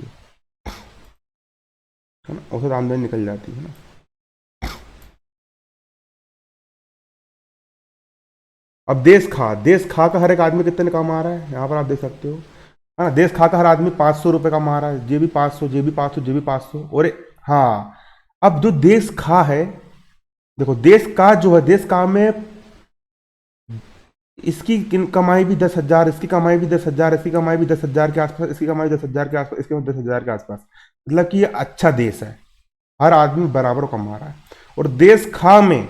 है ना, औसत आमदनी निकल जाती है ना। अब देश खा का हर एक आदमी कितने कमा रहा है, यहाँ पर आप देख सकते हो, है ना। देश खा का हर आदमी 500 रुपये कमा रहा है, जे भी 500, जे भी 500, जे भी 500। और हाँ, अब जो देश खा है, देखो देश का जो है, देश का में इसकी कमाई भी 10,000, इसकी कमाई भी 10,000, इसकी कमाई भी 10,000 के आसपास, इसकी कमाई 10,000 के आसपास, इसकी 10,000 के आसपास। मतलब कि ये अच्छा देश है, हर आदमी बराबर कमा रहा है। और देश खा में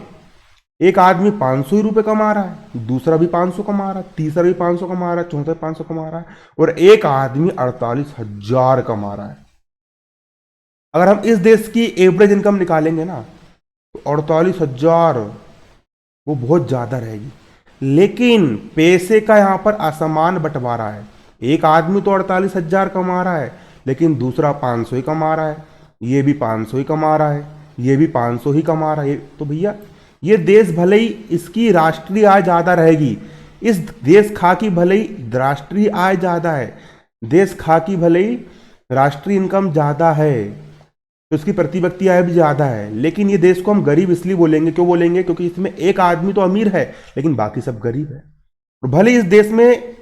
एक आदमी 500 रुपये कमा रहा है, दूसरा भी 500 कमा रहा है, तीसरा भी 500 कमा रहा है, चौथा 500 कमा रहा है, और एक आदमी 48,000 कमा रहा है। अगर हम इस देश की एवरेज इनकम निकालेंगे ना, तो 48,000 वो बहुत ज्यादा रहेगी। लेकिन पैसे का यहां पर असमान बंटवारा है, एक आदमी तो 48,000 कमा रहा है, लेकिन दूसरा 500 ही कमा रहा है, ये भी 500 ही कमा रहा है, ये भी 500 ही कमा रहा है। तो भैया ये देश भले ही इसकी राष्ट्रीय आय ज्यादा रहेगी, इस देश खा की भले ही राष्ट्रीय आय ज्यादा है, देश खा की भले ही राष्ट्रीय इनकम ज्यादा है, तो इसकी प्रति व्यक्ति आय भी ज्यादा है, लेकिन ये देश को हम गरीब इसलिए बोलेंगे, क्यों बोलेंगे? क्योंकि इसमें एक आदमी तो अमीर है लेकिन बाकी सब गरीब है। और भले इस देश में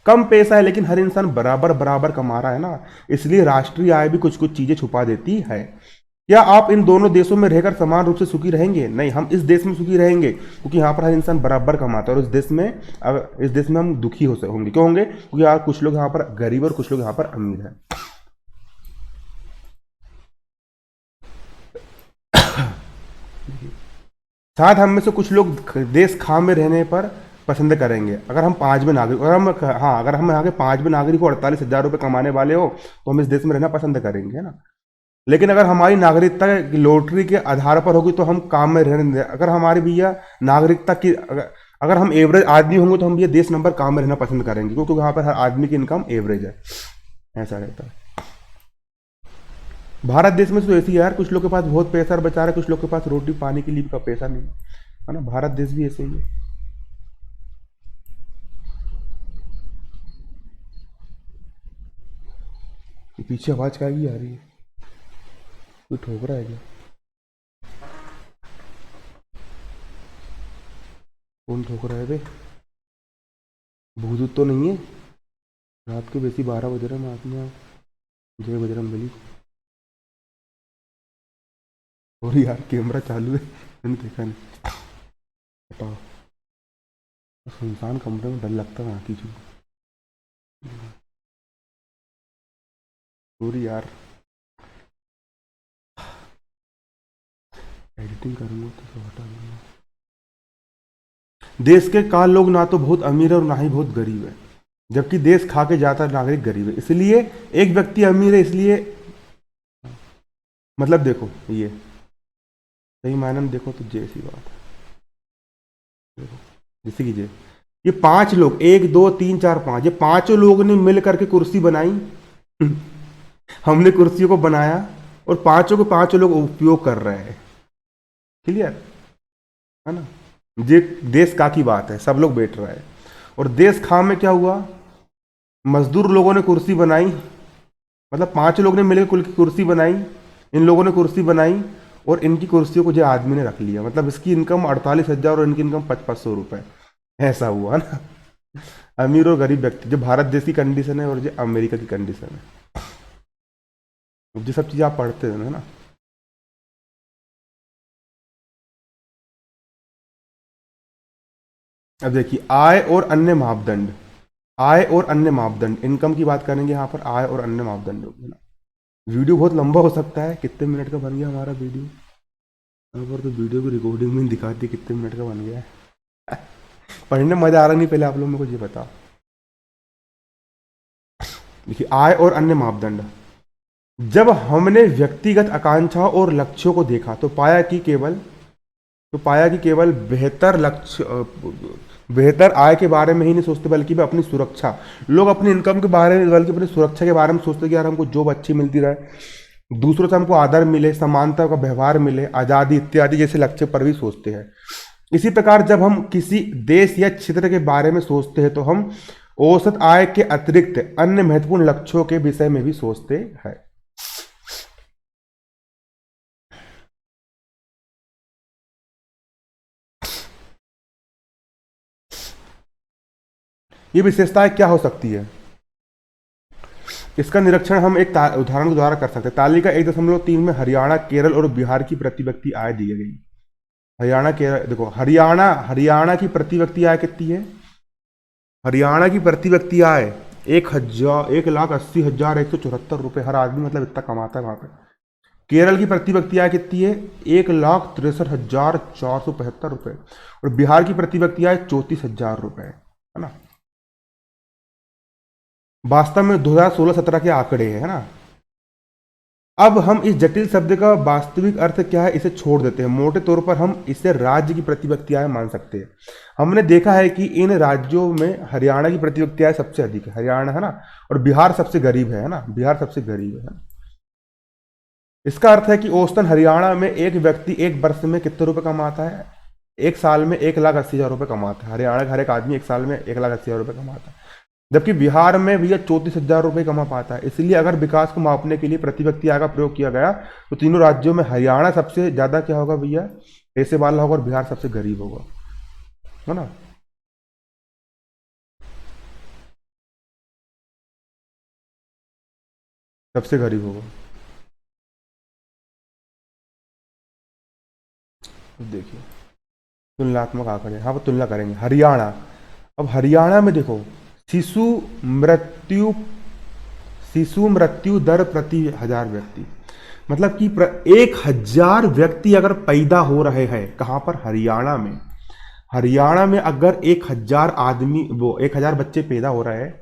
कम पैसा है लेकिन हर इंसान बराबर बराबर कमा रहा है ना, इसलिए राष्ट्रीय आय भी कुछ कुछ चीजें छुपा देती है। क्या आप इन दोनों देशों में रहकर समान रूप से सुखी रहेंगे? नहीं, हम इस देश में सुखी रहेंगे क्योंकि यहाँ पर हर इंसान बराबर कमाता है, और इस देश में हम दुखी होंगे। क्यों होंगे? क्योंकि यार कुछ लोग यहाँ पर गरीब और कुछ लोग यहाँ पर अमीर हैं। शायद हम में से कुछ लोग देश खा में रहने पर पसंद करेंगे। अगर हम अगर हम यहाँ के 5वें नागरिक हो, 48,000 रुपये कमाने वाले हो, तो हम इस देश में रहना पसंद करेंगे, है ना। लेकिन अगर हमारी नागरिकता लॉटरी के आधार पर होगी तो हम काम में रहने दें। अगर हमारी भैया नागरिकता की अगर हम एवरेज आदमी होंगे तो हम ये देश नंबर काम में रहना पसंद करेंगे, क्योंकि वहाँ पर हर आदमी की इनकम एवरेज है, ऐसा रहता है। भारत देश में तो ऐसी है यार, कुछ लोग के पास बहुत पैसा बचा रहा है, कुछ लोग के पास रोटी पानी के लिए का पैसा नहीं है ना। भारत देश भी ऐसे ही है। पीछे आवाज क्या आ रही है? कोई ठोक रहा है क्या? कौन ठोक रहा है बे? भूत तो नहीं है? रात के वैसी 12 बज रहे हैं, आदमी जय बजरंगबली। और यार कैमरा चालू है, मैंने देखा नहीं। हटाओ, सुनसान कमरे में डर लगता है आँखी चू। सॉरी यार, एडिटिंग करूंगा तो सब हटा दूंगा। देश के का लोग ना तो बहुत अमीर है और ना ही बहुत गरीब है, जबकि देश खा के जाता नागरिक गरीब है। इसलिए एक व्यक्ति अमीर है, इसलिए मतलब देखो, ये सही मायने में देखो तो जैसी बात है, देखो जैसे कि ये 5 लोग, 1 2 3 4 5, ये 5 लोगों ने मिल करके कुर्सी बनाई। हमने कुर्सियों को बनाया और 5 के 5 लोग उपयोग कर रहे हैं। क्लियर है ना? ये देश का की बात है, सब लोग बैठ रहे हैं। और देश खा में क्या हुआ? मजदूर लोगों ने कुर्सी बनाई, मतलब 5 लोग ने मिलकर कुल की कुर्सी बनाई, इन लोगों ने कुर्सी बनाई और इनकी कुर्सियों को जो आदमी ने रख लिया। मतलब इसकी इनकम 48,000 और इनकी इनकम 500 रुपए, ऐसा हुआ ना। अमीर और गरीब व्यक्ति, जो भारत देश की कंडीशन है और जो अमेरिका की कंडीशन है, जो सब चीजें आप पढ़ते हैं ना। अब देखिए, आय और अन्य मापदंड, आय और अन्य मापदंड, इनकम की बात करेंगे यहाँ पर। आय और अन्य मापदंड होंगे ना। वीडियो बहुत लंबा हो सकता है, कितने मिनट का बन गया हमारा वीडियो यहाँ पर? तो वीडियो की रिकॉर्डिंग में दिखाती कितने मिनट का बन गया है। पढ़ने में मजा आ रहा नहीं? पहले आप लोग मेरे को ये बताओ। देखिए, आय और अन्य मापदंड, जब हमने व्यक्तिगत आकांक्षाओं और लक्ष्यों को देखा तो पाया कि केवल बेहतर आय के बारे में ही नहीं सोचते, बल्कि भी अपनी सुरक्षा, लोग अपनी इनकम के बारे में बल्कि अपनी सुरक्षा के बारे में सोचते कि यार हमको जॉब अच्छी मिलती रहे, दूसरों से हमको आदर मिले, समानता का व्यवहार मिले, आज़ादी इत्यादि जैसे लक्ष्य पर भी सोचते हैं। इसी प्रकार जब हम किसी देश या क्षेत्र के बारे में सोचते हैं तो हम औसत आय के अतिरिक्त अन्य महत्वपूर्ण लक्ष्यों के विषय में भी सोचते हैं। ये विशेषताएं क्या हो सकती है? इसका निरीक्षण हम एक उदाहरण के द्वारा कर सकते हैं। तालिका 1.3 में हरियाणा, केरल और बिहार की प्रति व्यक्ति आय दी गई। हरियाणा, केरल, देखो हरियाणा की प्रति व्यक्ति आय कितनी है? हरियाणा की प्रति व्यक्ति आय 1,80,174 रुपए हर आदमी, मतलब इतना कमाता है वहां पे। केरल की प्रति व्यक्ति आय कितनी है? 1,63,475 रुपए। और बिहार की प्रति व्यक्ति आय 34,000 रुपए, है ना। वास्तव में 2016-17 के आंकड़े हैं, है ना। अब हम इस जटिल शब्द का वास्तविक अर्थ क्या है इसे छोड़ देते हैं। मोटे तौर पर हम इसे राज्य की प्रति व्यक्ति आय मान सकते हैं। हमने देखा है कि इन राज्यों में हरियाणा की प्रति व्यक्ति आय सबसे अधिक है, हरियाणा, है ना, और बिहार सबसे गरीब है ना, बिहार सबसे गरीब है। इसका अर्थ है कि औसतन हरियाणा में एक व्यक्ति एक वर्ष में कितने रुपए कमाता है? एक साल में 1,80,000 रुपये कमाता है। हरियाणा का हर एक आदमी एक साल में 1,80,000 रुपये कमाता है, जबकि बिहार में भैया 34,000 रुपये कमा पाता है। इसलिए अगर विकास को मापने के लिए प्रति व्यक्ति आय का प्रयोग किया गया तो तीनों राज्यों में हरियाणा सबसे ज्यादा क्या होगा भैया, पैसे वाला होगा, और बिहार सबसे गरीब होगा, है ना। सबसे गरीब होगा। देखिए तुलनात्मक आंकड़े, हाँ वो तुलना करेंगे। हरियाणा, अब हरियाणा में देखो शिशु मृत्यु शिशु मृत्यु दर प्रति 1,000 व्यक्ति, मतलब कि 1,000 व्यक्ति अगर पैदा हो रहे हैं कहाँ पर, हरियाणा में। हरियाणा में अगर 1,000 आदमी, वो 1,000 बच्चे पैदा हो रहे हैं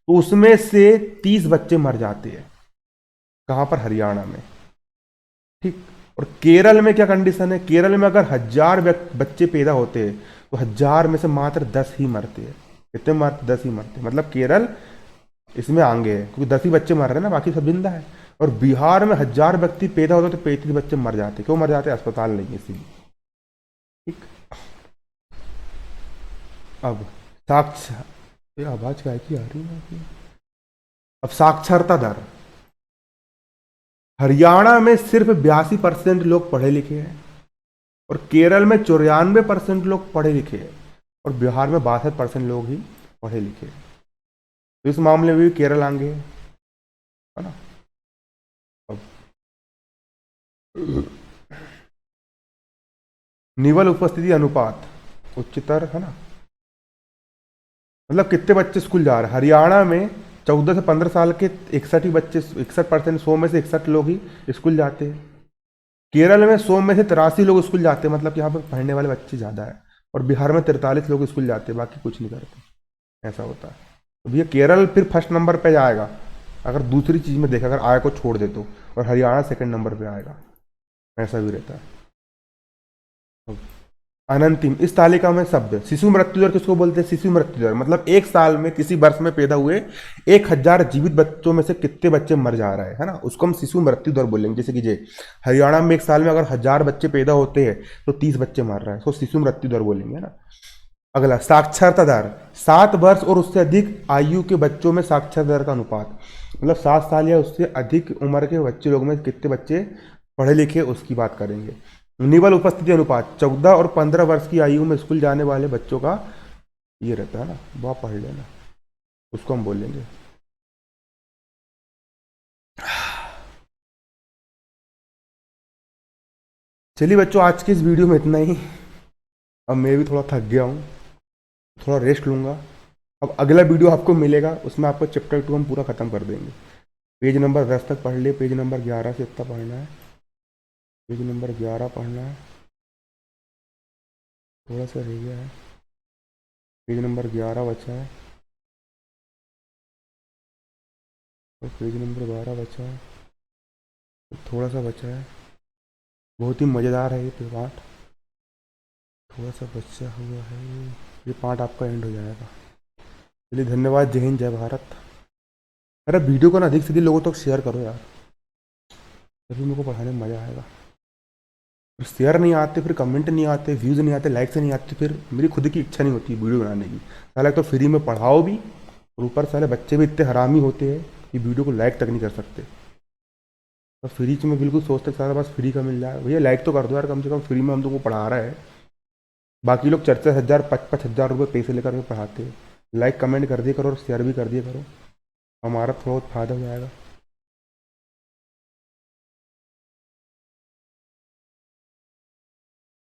तो उसमें से 30 बच्चे मर जाते हैं, कहाँ पर, हरियाणा में। ठीक। और केरल में क्या कंडीशन है, केरल में अगर 1,000 बच्चे पैदा होते हैं तो 1,000 में से मात्र 10 ही मरते हैं। कितने मरते, 10 ही मरते हैं। मतलब केरल इसमें आगे है क्योंकि 10 ही बच्चे मर रहे हैं ना, बाकी सब जिंदा है। और बिहार में 1,000 व्यक्ति पैदा होते तो 35 बच्चे मर जाते। क्यों मर जाते, अस्पताल नहीं है इसीलिए। ठीक। अब साक्षर, ये आवाज क्या की आ रही है। अब साक्षरता दर, हरियाणा में सिर्फ 82% लोग पढ़े लिखे हैं, और केरल में 94% लोग पढ़े लिखे हैं, और बिहार में 62% लोग ही पढ़े लिखे हैं। तो इस मामले में भी केरल आगे है ना। अब निवल उपस्थिति अनुपात उच्चतर है ना, मतलब कितने बच्चे स्कूल जा रहे हैं। हरियाणा में 14 से 15 साल के 61 ही बच्चे, 61%, 100 में से 61 लोग ही स्कूल जाते हैं। केरल में 100 में से 83 लोग स्कूल जाते हैं, मतलब यहाँ पर पढ़ने वाले बच्चे ज़्यादा है। और बिहार में 43 लोग स्कूल जाते हैं, बाकी कुछ नहीं करते। ऐसा होता है। तो भैया केरल फिर फर्स्ट नंबर पे जाएगा अगर दूसरी चीज़ में देखा, अगर आय को छोड़ दे तो, और हरियाणा सेकंड नंबर पे आएगा। ऐसा भी रहता है। अनंतिम, इस तालिका में शब्द शिशु मृत्यु दर किसको बोलते हैं, शिशु मृत्यु दर मतलब एक साल में किसी वर्ष में पैदा हुए 1,000 जीवित बच्चों में से कितने बच्चे मर जा रहे हैं, है ना, उसको हम शिशु मृत्यु दर बोलेंगे। जैसे कि जे हरियाणा में एक साल में अगर 1,000 बच्चे पैदा होते हैं तो 30 बच्चे मर रहे हैं, तो शिशु मृत्यु दर बोलेंगे, है ना। अगला साक्षरता दर, 7 वर्ष और उससे अधिक आयु के बच्चों में साक्षरता दर का अनुपात, मतलब 7 साल या उससे अधिक उम्र के बच्चे लोग में कितने बच्चे पढ़े लिखे, उसकी बात करेंगे। निवल उपस्थिति अनुपात, 14 और 15 वर्ष की आयु में स्कूल जाने वाले बच्चों का ये रहता है ना, बहुत पढ़ लेना, उसको हम बोलेंगे। चलिए बच्चों, आज की इस वीडियो में इतना ही। अब मैं भी थोड़ा थक गया हूँ, थोड़ा रेस्ट लूँगा। अब अगला वीडियो आपको मिलेगा, उसमें आपको चैप्टर 2 हम पूरा ख़त्म कर देंगे। पेज नंबर 10 तक पढ़ लिए, पेज नंबर 11 से इतना पढ़ना है, पेज नंबर 11 पढ़ना है, थोड़ा सा रह गया है, पेज नंबर 11 बचा है, और पेज नंबर 12 बचा है, थोड़ा सा बचा है। बहुत ही मज़ेदार है ये पार्ट, थोड़ा सा बचा हुआ है, ये पार्ट आपका एंड हो जाएगा। चलिए धन्यवाद, जय हिंद, जय भारत। अरे वीडियो को ना अधिक से अधिक लोगों तक शेयर करो यार, तभी मेरे को पढ़ाने में मज़ा आएगा। फिर शेयर नहीं आते, फिर कमेंट नहीं आते, व्यूज़ नहीं आते, लाइक्स नहीं आते, फिर मेरी खुद की इच्छा नहीं होती वीडियो बनाने की। साला तो फ्री में पढ़ाओ भी, और ऊपर साले बच्चे भी इतने हरामी होते हैं कि वीडियो को लाइक तक नहीं कर सकते। तो फ्री में बिल्कुल सोचते सारा बस फ्री का मिल जाए। भैया लाइक तो कर दो यार, कम से कम फ्री में हम तुमको पढ़ा रहा है। बाकी लोग 4-4 हज़ार 5-5 हज़ार रुपये पैसे लेकर के पढ़ाते हैं। लाइक कमेंट कर दिया करो और शेयर भी कर दिया करो, हमारा थोड़ा बहुत फायदा हो जाएगा।